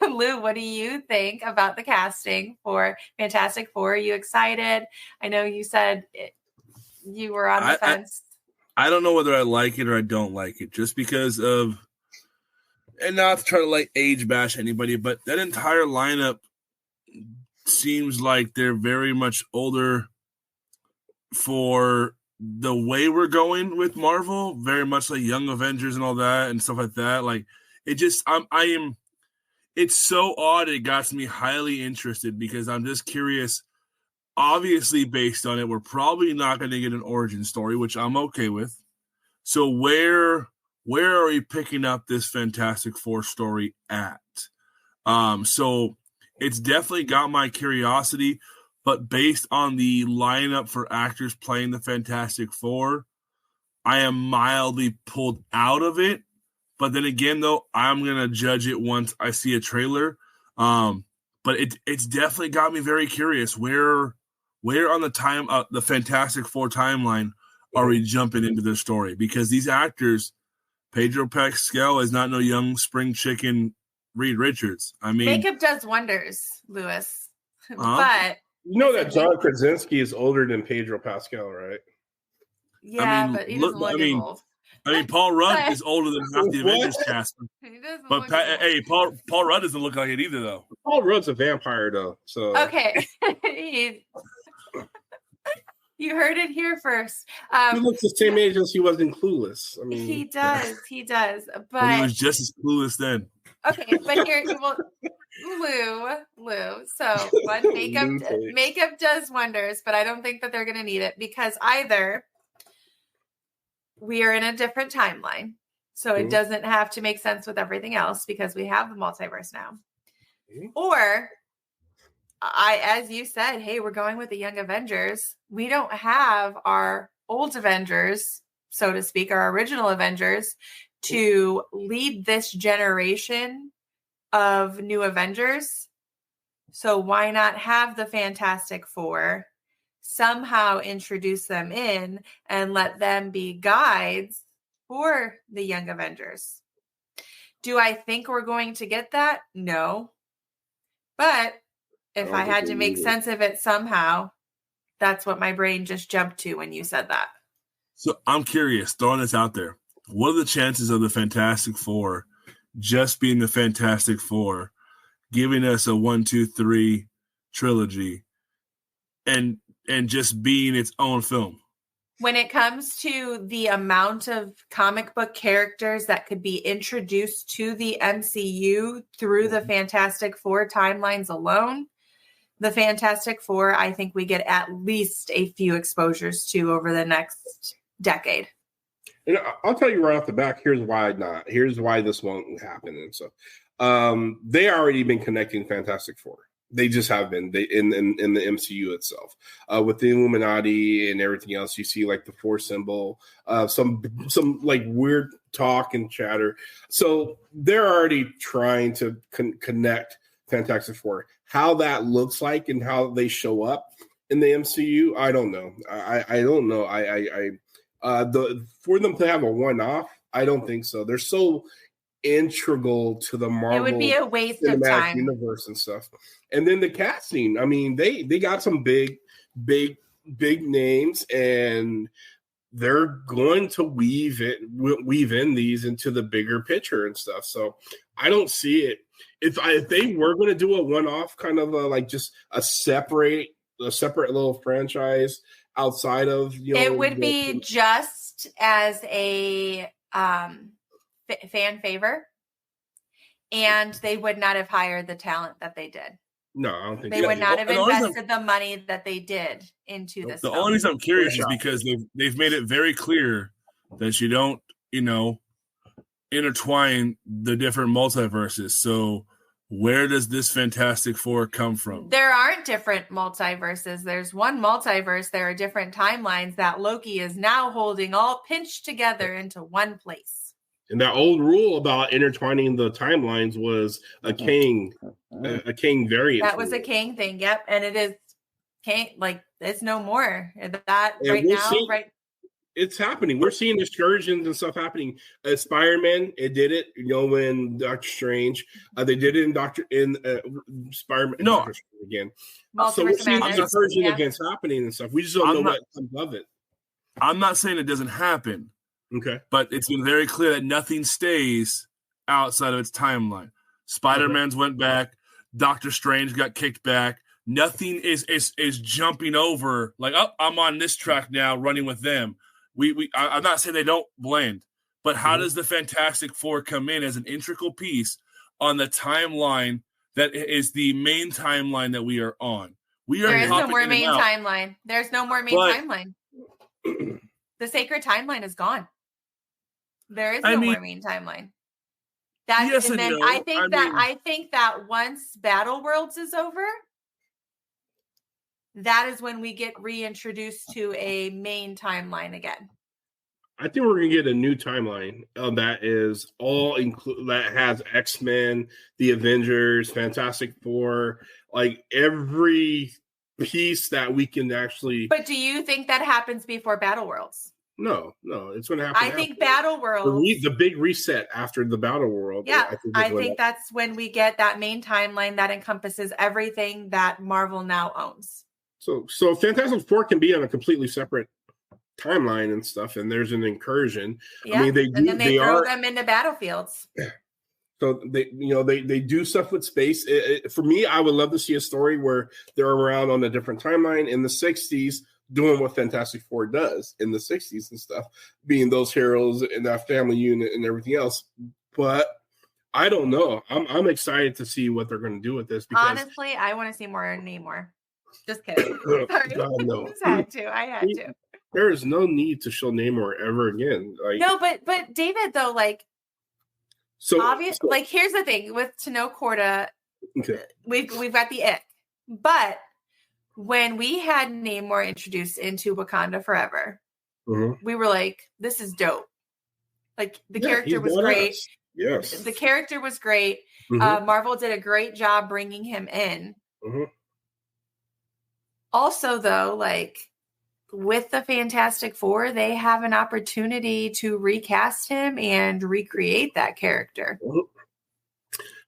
Lou, what do you think about the casting for Fantastic Four? Are you excited? I know you said you were on the fence. I don't know whether I like it or I don't like it, just because of, and not to try to like age bash anybody, but that entire lineup seems like they're very much older for the way we're going with Marvel, very much like Young Avengers and all that and stuff like that. Like it just, it's so odd. It got me highly interested because I'm just curious. Obviously, based on it, we're probably not going to get an origin story, which I'm okay with. So where are we picking up this Fantastic Four story at? So it's definitely got my curiosity, but based on the lineup for actors playing the Fantastic Four, I am mildly pulled out of it. But then again, though, I'm going to judge it once I see a trailer. But it's definitely got me very curious. Where on the Fantastic Four timeline are we jumping into this story? Because these actors, Pedro Pascal is not no young spring chicken Reed Richards. I mean, makeup does wonders, Louis. But you know that John Krasinski is older than Pedro Pascal, right? Yeah, but he doesn't look as old. I mean, Paul Rudd is older than half the Avengers cast. But Paul Rudd doesn't look like it either, though. Paul Rudd's a vampire, though. So okay, you heard it here first. He looks the same age as he was in Clueless. I mean, he does. But he was just as clueless then. Okay, but here, well, Lou. So, but makeup does wonders, but I don't think that they're going to need it because either we are in a different timeline, so it doesn't have to make sense with everything else because we have the multiverse now, or as you said, hey, we're going with the Young Avengers. We don't have our old Avengers, so to speak, our original Avengers, to lead this generation of new Avengers. So why not have the Fantastic Four somehow introduce them in and let them be guides for the Young Avengers? Do I think we're going to get that? No. But if I had to make sense of it somehow, that's what my brain just jumped to when you said that. So I'm curious, throwing this out there. What are the chances of the Fantastic Four just being the Fantastic Four, giving us a 1, 2, 3 trilogy and just being its own film? When it comes to the amount of comic book characters that could be introduced to the MCU through the Fantastic Four timelines alone, the Fantastic Four, I think we get at least a few exposures to over the next decade. And I'll tell you right off the back, here's why not. Here's why this won't happen and stuff. They already been connecting Fantastic Four. They just have been in the MCU itself. With the Illuminati and everything else, you see like the Force symbol, some like weird talk and chatter. So they're already trying to connect Fantastic Four. How that looks like and how they show up in the MCU, I don't know. I don't know. For them to have a one-off, I don't think so. They're so integral to the Marvel it would be a waste of time universe and stuff. And then the casting, I mean, they got some big names, and they're going to weave in these into the bigger picture and stuff. So I don't see it. If they were going to do a one-off kind of like just a separate little franchise outside of, it would be just as a fan favor, and they would not have hired the talent that they did. No, I don't think they would not have invested the money that they did into this. The only reason I'm curious is because they've made it very clear that you don't, intertwine the different multiverses. So where does this Fantastic Four come from? There aren't different multiverses. There's one multiverse. There are different timelines that Loki is now holding all pinched together into one place. And that old rule about intertwining the timelines was a Kang variant. That was a Kang thing. Yep. And it is Kang, like it's no more. That and right now, right? It's happening. We're seeing excursions and stuff happening. Spider-Man, it did it. When Doctor Strange, they did it in Spider-Man. No, Doctor Strange again. So we're seeing excursion events happening and stuff. We just don't know what comes of it. I'm not saying it doesn't happen. Okay, but it's been very clear that nothing stays outside of its timeline. Spider-Man's went back. Doctor Strange got kicked back. Nothing is jumping over like, oh, I'm on this track now, running with them. I'm not saying they don't blend, but how does the Fantastic Four come in as an integral piece on the timeline that is the main timeline that we are on? There is no more main timeline. There's no more main timeline. The sacred timeline is gone. There is no more main timeline. I think that once Battle Worlds is over, that is when we get reintroduced to a main timeline again. I think we're gonna get a new timeline that is all that has X-Men, the Avengers, Fantastic Four, like every piece that we can actually. But do you think that happens before Battle Worlds? No, it's going to happen. I think Battle Worlds, the big reset after the Battle World. Yeah, I think that's when we get that main timeline that encompasses everything that Marvel now owns. So Fantastic Four can be on a completely separate timeline and stuff, and there's an incursion. Yeah, and then they throw them into battlefields. So they do stuff with space. For me, I would love to see a story where they're around on a different timeline in the 60s, doing what Fantastic Four does in the 60s and stuff, being those heroes in that family unit and everything else. But I don't know. I'm excited to see what they're going to do with this. Because honestly, I want to see more Namor. Just kidding. Sorry. God, no. I had to. There is no need to show Namor ever again. No, but David though, obviously, here's the thing with Tenoch Huerta, okay. We've got the ick, but when we had Namor introduced into Wakanda Forever, we were like, this is dope. Like the character was great. Yes. The character was great. Marvel did a great job bringing him in. Also, though, with the Fantastic Four, they have an opportunity to recast him and recreate that character.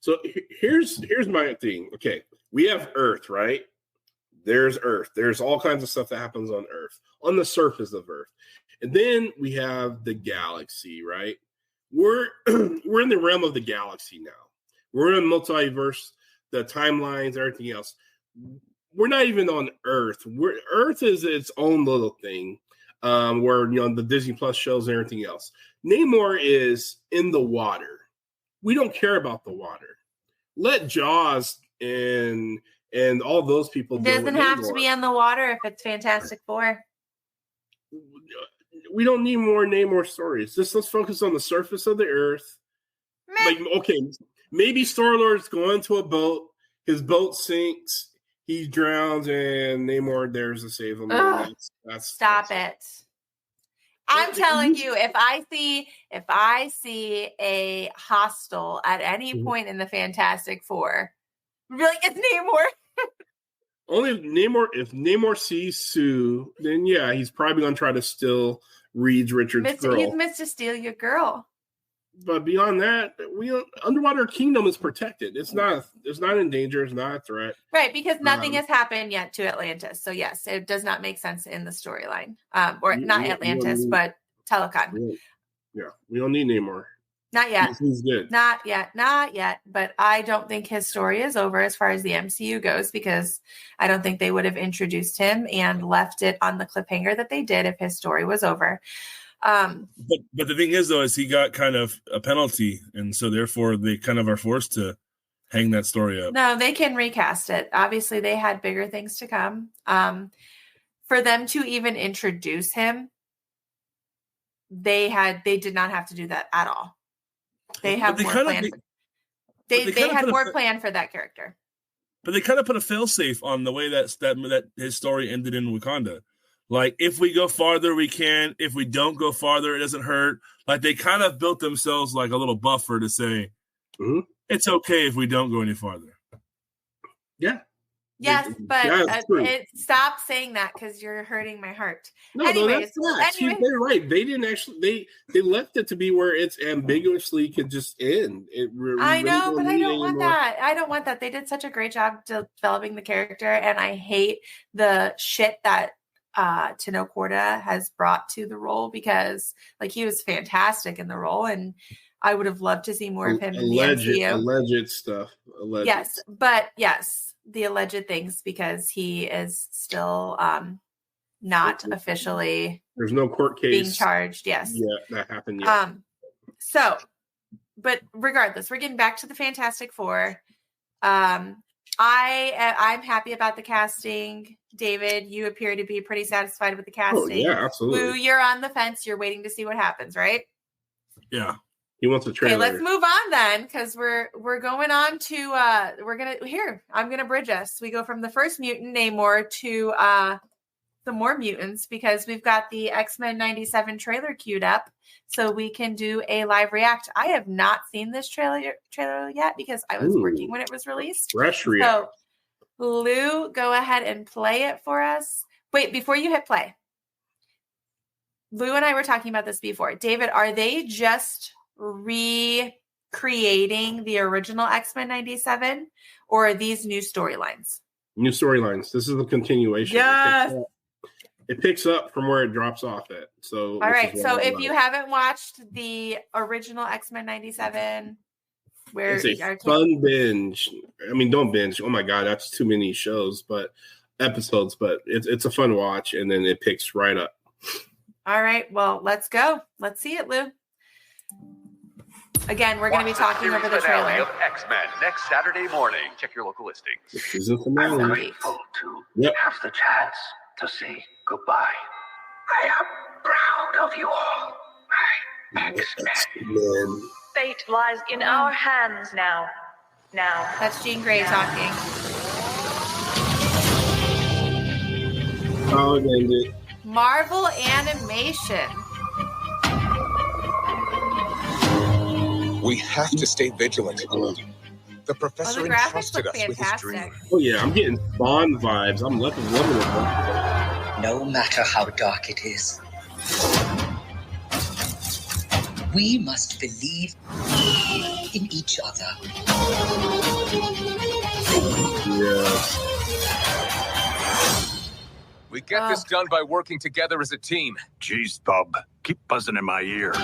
So here's my thing. Okay, we have Earth, right? There's Earth. There's all kinds of stuff that happens on Earth, on the surface of Earth. And then we have the galaxy, right? We're in the realm of the galaxy now. We're in multiverse, the timelines, everything else. We're not even on Earth. Earth is its own little thing, where the Disney Plus shows and everything else. Namor is in the water. We don't care about the water. Let Jaws and all those people. It doesn't have to be on the water if it's Fantastic Four. We don't need more Namor stories. Just let's focus on the surface of the Earth. Maybe Star-Lord's going to a boat. His boat sinks. He drowns, and Namor dares to save him. Stop it! I'm telling you, if I see a hostile at any point in the Fantastic Four, I'll be like, it's Namor. Only Namor. If Namor sees Sue, then yeah, he's probably gonna try to steal Reed Richards' girl. He's Mr. Steal Your Girl. But beyond that, Underwater Kingdom is protected. It's not in danger. It's not a threat. Right, because nothing has happened yet to Atlantis. So yes, it does not make sense in the storyline. Or not Atlantis, but Telecon. We don't need Namor. Not yet. He's good. Not yet. But I don't think his story is over as far as the MCU goes, because I don't think they would have introduced him and left it on the cliffhanger that they did if his story was over. But the thing is, though, is he got kind of a penalty, and so therefore they kind of are forced to hang that story up. No, they can recast it. Obviously, they had bigger things to come. For them to even introduce him, they did not have to do that at all. They have more plan. They had more plan for that character. But they kind of put a failsafe on the way that his story ended in Wakanda. Like, if we go farther, we can. If we don't go farther, it doesn't hurt. Like, they kind of built themselves like a little buffer to say, it's okay if we don't go any farther. Yeah. Yes, but true. stop saying that because you're hurting my heart. No, Anyways, no, that's not. They're right. They didn't actually. They left it to be where it's ambiguously could just end. I know, but I don't want that. I don't want that. They did such a great job developing the character, and I hate the shit that Tino Corda has brought to the role because, like, he was fantastic in the role, and I would have loved to see more of him in the MCU. Alleged stuff. Alleged. Yes, but yes. The alleged things because he is still not officially there's no court case being charged. Yes. Yeah, that happened yet. So, but regardless, we're getting back to the Fantastic Four. I'm happy about the casting. David, you appear to be pretty satisfied with the casting. Oh, yeah, absolutely. Lou, you're on the fence. You're waiting to see what happens, right? Yeah. He wants a trailer. Okay, let's move on then, because we're going on to I'm gonna bridge us. We go from the first mutant Namor to the more mutants because we've got the X-Men 97 trailer queued up, so we can do a live react. I have not seen this trailer yet because I was working when it was released. Fresh react. So Lou, go ahead and play it for us. Wait, before you hit play, Lou and I were talking about this before. David, are they just recreating the original X-Men 97 or are these new storylines? New storylines. This is a continuation. Yes. It picks up from where it drops off at. So all right. So if you haven't watched the original X-Men 97, where it's a fun binge. I mean, don't binge. Oh my God, that's too many shows, but episodes, but it's a fun watch and then it picks right up. All right. Well, let's go. Let's see it, Lou. Again, we're going to be talking over the trailer. Of X-Men next Saturday morning. Check your local listings. This is a I'm finale. grateful to have the chance to say goodbye. I am proud of you all, my X-Men. Fate lies in our hands now. That's Jean Grey talking. Oh, it. Marvel Animation. We have to stay vigilant. The professor entrusted us with his dream. Oh yeah, I'm getting Bond vibes. I'm loving it. No matter how dark it is, we must believe in each other. Yes. We get this done by working together as a team. Jeez, Bob, keep buzzing in my ear.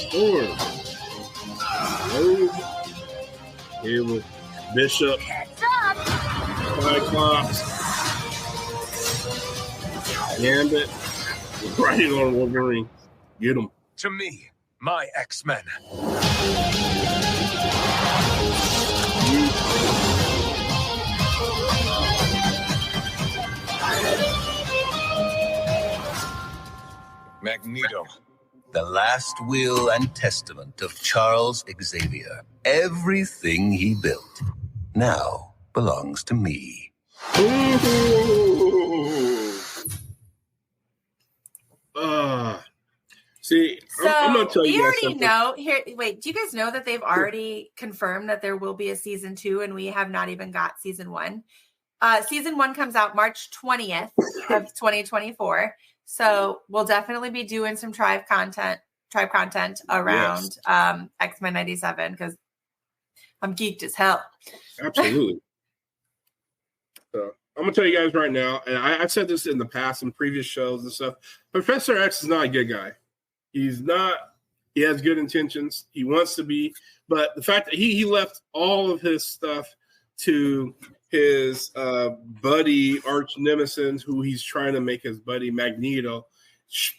Storm. Caleb, Bishop, Cyclops, Gambit, riding on Wolverine. Get him. To me, my X-Men. Magneto, the last will and testament of Charles Xavier. Everything he built now belongs to me. See, so I'm going to tell you we guys already something. know here. Wait, do you guys know that they've already confirmed that there will be a season 2 and we have not even got season 1? Season 1 comes out March 20th of 2024. So we'll definitely be doing some tribe content around X-Men 97 because I'm geeked as hell. Absolutely. So I'm gonna tell you guys right now, and I've said this in the past in previous shows and stuff. Professor X is not a good guy. He's not. He has good intentions. He wants to be, but the fact that he left all of his stuff to his buddy, arch nemesis, who he's trying to make his buddy Magneto,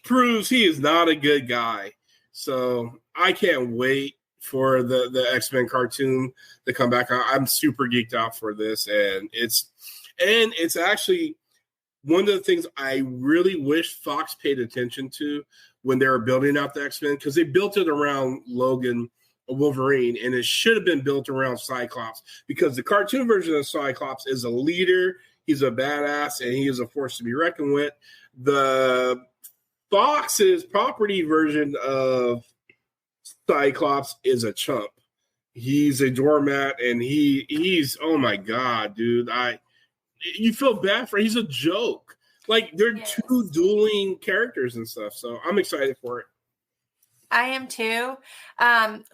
proves he is not a good guy. So I can't wait for the X-Men cartoon to come back. I'm super geeked out for this, and it's actually one of the things I really wish Fox paid attention to when they were building out the X-Men, because they built it around Logan Wolverine, and it should have been built around Cyclops, because the cartoon version of Cyclops is a leader, he's a badass, and he is a force to be reckoned with. The Fox's property version of Cyclops is a chump. He's a doormat, and he's oh my god, dude. You feel bad for him. He's a joke. Like they're two dueling characters and stuff. So I'm excited for it. I am too.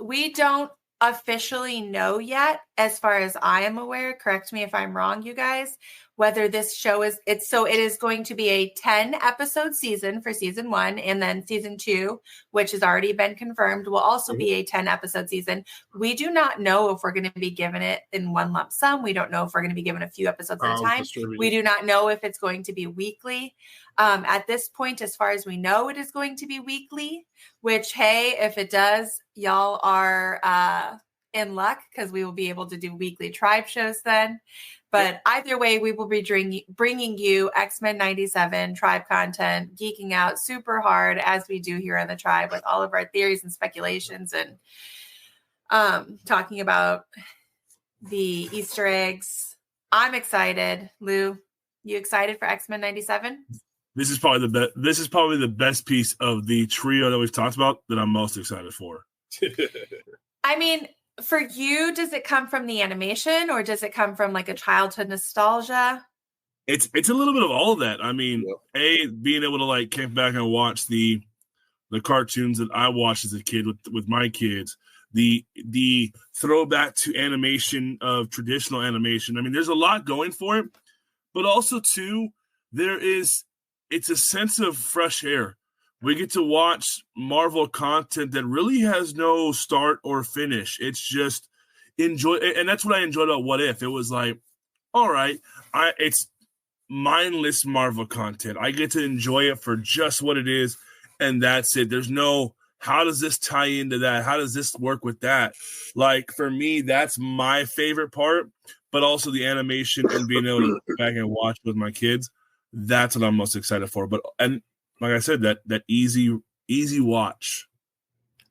We don't officially know yet, as far as I am aware. Correct me if I'm wrong, you guys. Whether this show it is going to be a 10 episode season for season 1, and then season 2, which has already been confirmed, will also be a 10 episode season. We do not know if we're going to be given it in one lump sum. We don't know if we're going to be given a few episodes at a time. We do not know if it's going to be weekly. At this point, as far as we know, it is going to be weekly, which, hey, if it does, y'all are in luck, because we will be able to do weekly tribe shows then. But either way, we will be bringing you X-Men 97 tribe content, geeking out super hard as we do here on the tribe with all of our theories and speculations, and talking about the Easter eggs. I'm excited. Lou, you excited for X-Men 97? This is probably the best piece of the trio that we've talked about that I'm most excited for. I mean, for you, does it come from the animation, or does it come from like a childhood nostalgia? It's a little bit of all of that. I mean, being able to like come back and watch the cartoons that I watched as a kid with my kids, the throwback to animation of traditional animation. I mean, there's a lot going for it, but also too, it's a sense of fresh air. We get to watch Marvel content that really has no start or finish. It's just enjoy. And that's what I enjoyed about What If. It was like, all right, it's mindless Marvel content. I get to enjoy it for just what it is. And that's it. There's no, how does this tie into that? How does this work with that? Like, for me, that's my favorite part, but also the animation and being able to go back and watch with my kids. That's what I'm most excited for. And like I said, that easy watch.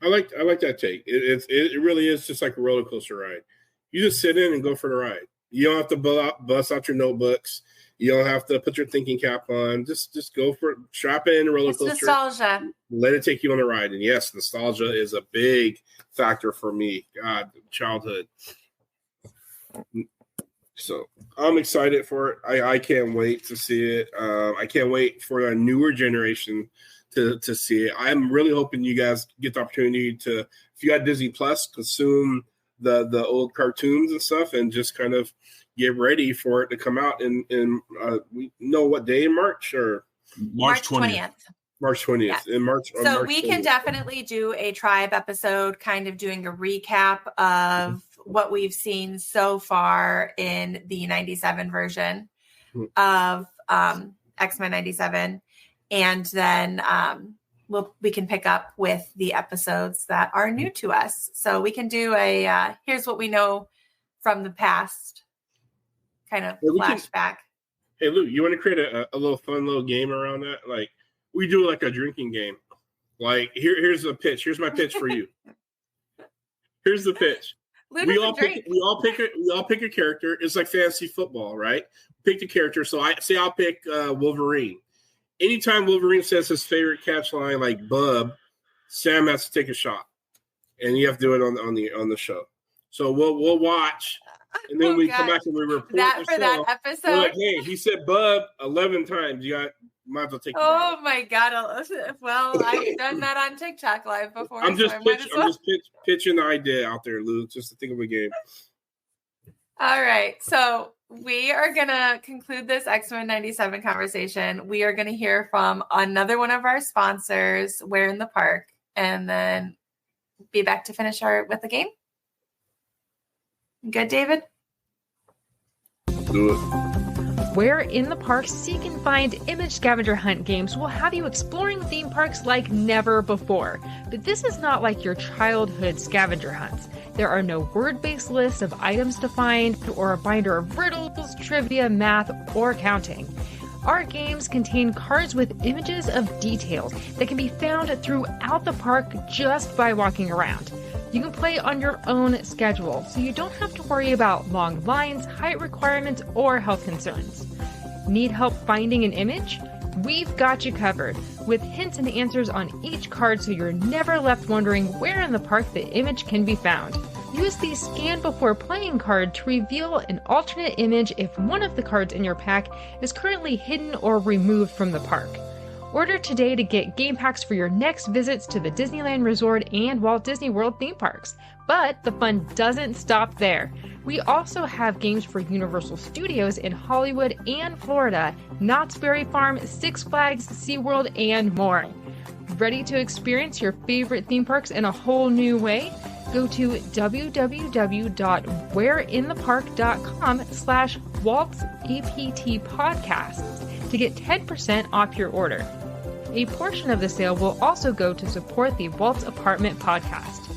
I like that take. It really is just like a roller coaster ride. You just sit in and go for the ride. You don't have to bust out your notebooks. You don't have to put your thinking cap on. Just go for it. Strap in a roller coaster. It's nostalgia. Let it take you on the ride. And yes, nostalgia is a big factor for me. God, childhood. So I'm excited for it. I can't wait to see it. I can't wait for a newer generation to see it. I'm really hoping you guys get the opportunity to, if you got Disney Plus, consume the old cartoons and stuff, and just kind of get ready for it to come out. And we know what day in March, or March 20th. March 20th. Yes. In March. So March we 20th. can definitely do a tribe episode, kind of doing a recap of what we've seen so far in the 97 version of X-Men 97. And then we can pick up with the episodes that are new to us. So we can do a here's what we know from the past kind of flashback. Hey, Lou, you want to create a little fun little game around that? Like, we do like a drinking game. Like, here's a pitch. Here's my pitch for you. Here's the pitch. We all pick a character. It's like fantasy football, right? Pick the character. So I'll pick Wolverine. Anytime Wolverine says his favorite catch line, like "Bub," Sam has to take a shot, and you have to do it on the show. So we'll watch, and then we come back and we report that for that episode. We're like, hey, he said "Bub" 11 times. You might as well take. Oh my god! Well, I've done that on TikTok Live before. I'm just pitching the idea out there, Lou. Just to think of a game. All right, so we are gonna conclude this X-Men 97 conversation. We are gonna hear from another one of our sponsors, Where in the Park, and then be back to finish with the game. Good, David? Do it. Where in the Park Seek and Find Image Scavenger Hunt games will have you exploring theme parks like never before. But this is not like your childhood scavenger hunts. There are no word-based lists of items to find or a binder of riddles, trivia, math, or counting. Our games contain cards with images of details that can be found throughout the park just by walking around. You can play on your own schedule, so you don't have to worry about long lines, height requirements, or health concerns. Need help finding an image? We've got you covered, with hints and answers on each card so you're never left wondering where in the park the image can be found. Use the Scan Before Playing card to reveal an alternate image if one of the cards in your pack is currently hidden or removed from the park. Order today to get game packs for your next visits to the Disneyland Resort and Walt Disney World theme parks. But the fun doesn't stop there. We also have games for Universal Studios in Hollywood and Florida, Knott's Berry Farm, Six Flags, SeaWorld, and more. Ready to experience your favorite theme parks in a whole new way? Go to www.whereinthepark.com/Walt'sAPT podcasts to get 10% off your order. A portion of the sale will also go to support the Walt's Apartment podcast.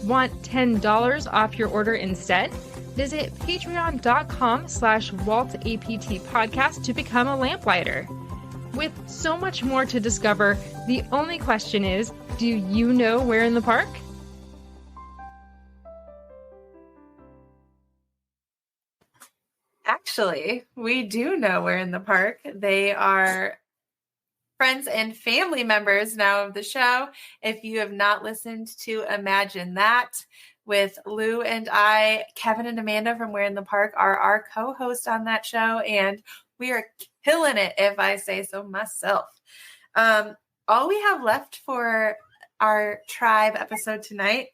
Want $10 off your order instead? Visit patreon.com/Walt'sAPT podcast to become a lamplighter. With so much more to discover, the only question is, do you know where in the park? Actually, we do know we're in the park. They are friends and family members now of the show. If you have not listened to Imagine That with Lou and I, Kevin and Amanda from We're in the Park are our co-host on that show, and we are killing it, if I say so myself. All we have left for our tribe episode tonight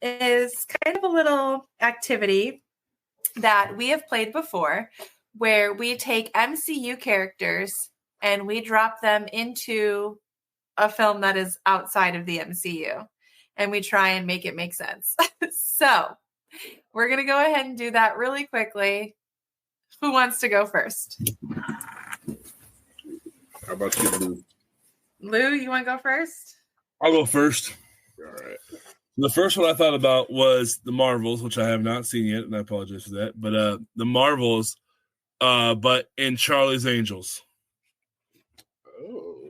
is kind of a little activity that we have played before, where we take MCU characters and we drop them into a film that is outside of the MCU, and we try and make it make sense. So we're going to go ahead and do that really quickly. Who wants to go first? How about you, Lou? Lou, you want to go first? I'll go first. All right. The first one I thought about was the Marvels, which I have not seen yet, and I apologize for that. But the Marvels, but in Charlie's Angels. Oh.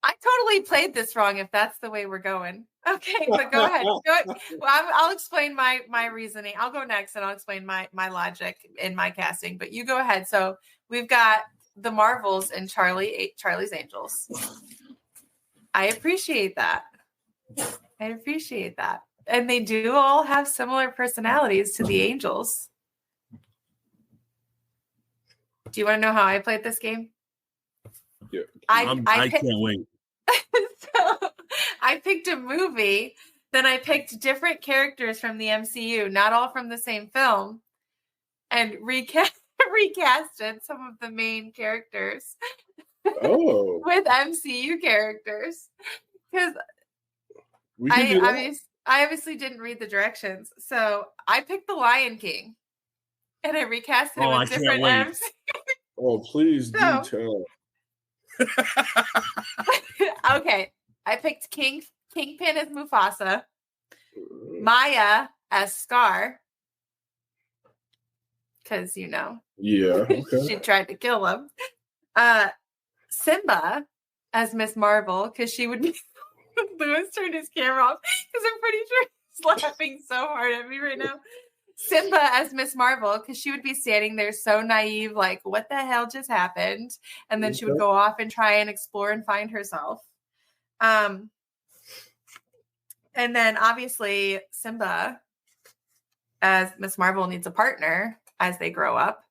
I totally played this wrong if that's the way we're going. Okay, but go ahead. Well, I'll explain my reasoning. I'll go next and I'll explain my logic in my casting, but you go ahead. So we've got the Marvels and Charlie's Angels. I appreciate that. And they do all have similar personalities to the Angels. Do you want to know how I played this game? Yeah. I can't wait. So I picked a movie, then I picked different characters from the MCU, not all from the same film, and recasted some of the main characters with MCU characters. Because I obviously didn't read the directions. So I picked the Lion King and I recast him with different MCU. Oh, please do tell. Okay. I picked Kingpin as Mufasa, Maya as Scar, because Yeah. Okay. she tried to kill him. Simba as Miss Marvel, because she would be. Louis turned his camera off because I'm pretty sure he's laughing so hard at me right now. Simba as Miss Marvel, because she would be standing there so naive, like, what the hell just happened? And then she would go off and try and explore and find herself. And then obviously Simba as Miss Marvel needs a partner as they grow up,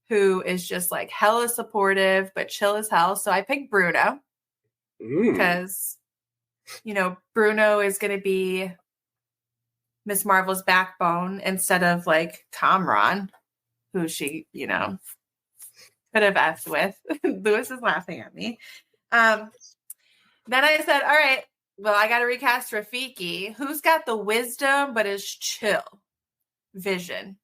who is just like hella supportive, but chill as hell. So I picked Bruno because, Bruno is going to be Miss Marvel's backbone instead of like Kamran, who she, could have effed with. Louis is laughing at me. Then I said, all right, well, I got to recast Rafiki. Who's got the wisdom but is chill? Vision.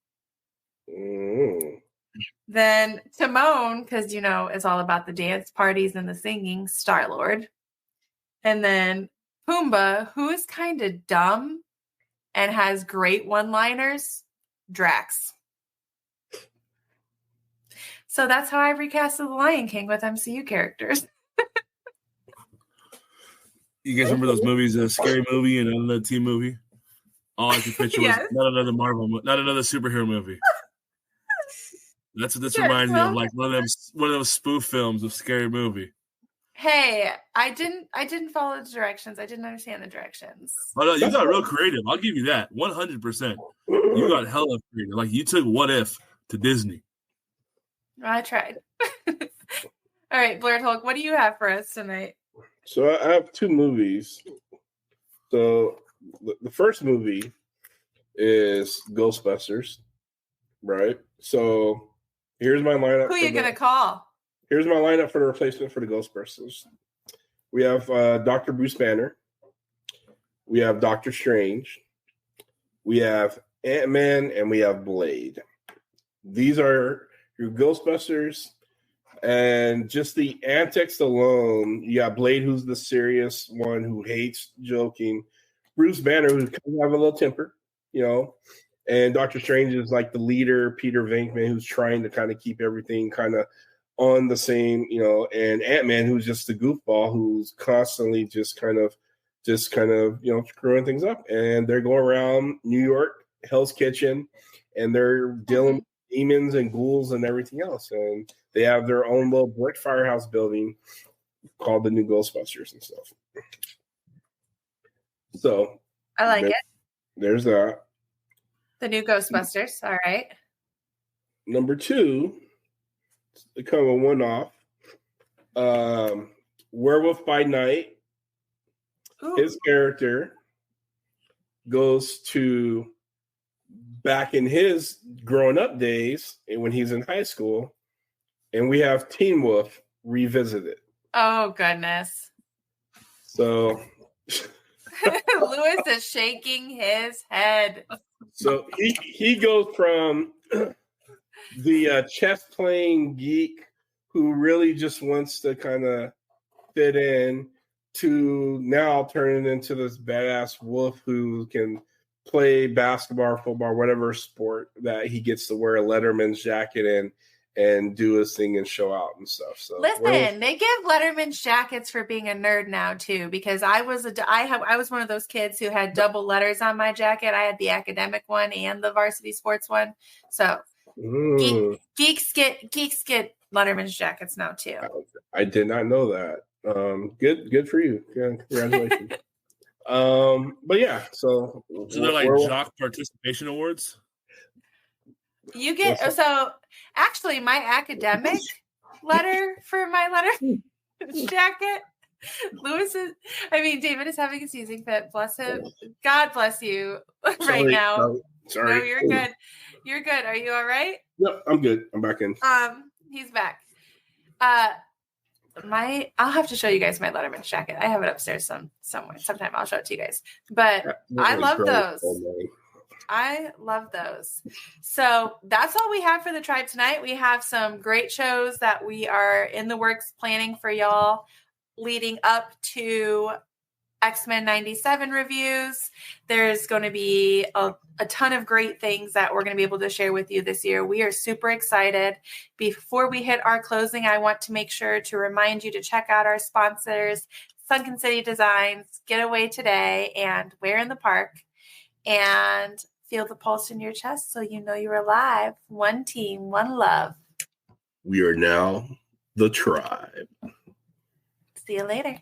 Then Timon, because, it's all about the dance parties and the singing, Star-Lord. And then Pumbaa, who is kind of dumb and has great one-liners, Drax. So that's how I recasted The Lion King with MCU characters. You guys remember those movies, a Scary Movie and another teen movie? All I could picture was not another Marvel, not another superhero movie. That's what this reminds me of, like one of those spoof films of Scary Movie. Hey, I didn't follow the directions. I didn't understand the directions. Oh no, you got real creative. I'll give you that. 100%. You got hella creative. Like you took What If to Disney. I tried. All right, Blurred Hulk, what do you have for us tonight? So I have two movies. So the first movie is Ghostbusters, right? So here's my lineup. Who are you gonna call? Here's my lineup for the replacement for the Ghostbusters. We have Dr. Bruce Banner. We have Doctor Strange. We have Ant-Man, and we have Blade. These are your Ghostbusters. And just the antics alone, you got Blade, who's the serious one who hates joking. Bruce Banner, who kind of have a little temper, you know. And Doctor Strange is like the leader, Peter Venkman, who's trying to kind of keep everything kind of on the same, you know. And Ant-Man, who's just the goofball, who's constantly just kind of, you know, screwing things up. And they're going around New York, Hell's Kitchen, and they're dealing with demons and ghouls and everything else. And they have their own little brick firehouse building called the New Ghostbusters and stuff. So I like it. There's that. The New Ghostbusters. All right. Number two, kind of a one-off. Werewolf by Night. Ooh. His character goes to back in his growing up days and when he's in high school, and we have Teen Wolf revisited. Oh goodness. So Louis is shaking his head. So he goes from the chess playing geek who really just wants to kind of fit in to now turning into this badass wolf who can play basketball, football, whatever sport that he gets to wear a Letterman's jacket and do his thing and show out and stuff. So listen, they give Letterman's jackets for being a nerd now too, because I was one of those kids who had double letters on my jacket. I had the academic one and the varsity sports one. So geeks get Letterman's jackets now too. I did not know that. Good for you. Congratulations. But yeah, so they're like jock participation awards. You get so actually my academic letter for my letter jacket. David is having a sneezing fit. Bless him. God bless you right now. Sorry. No, you're good. You're good. Are you all right? Yep, I'm good. I'm back in. He's back. I'll have to show you guys my Letterman's jacket. I have it upstairs somewhere. Sometime I'll show it to you guys. But I love those. I love those. So that's all we have for the tribe tonight. We have some great shows that we are in the works planning for y'all leading up to X-Men 97 reviews. There's going to be a ton of great things that we're going to be able to share with you this year. We are super excited. Before we hit our closing, I want to make sure to remind you to check out our sponsors, Sunken City Designs, Getaway Today, and Where in the Park. And feel the pulse in your chest so you know you're alive. One team, one love. We are now the tribe. See you later.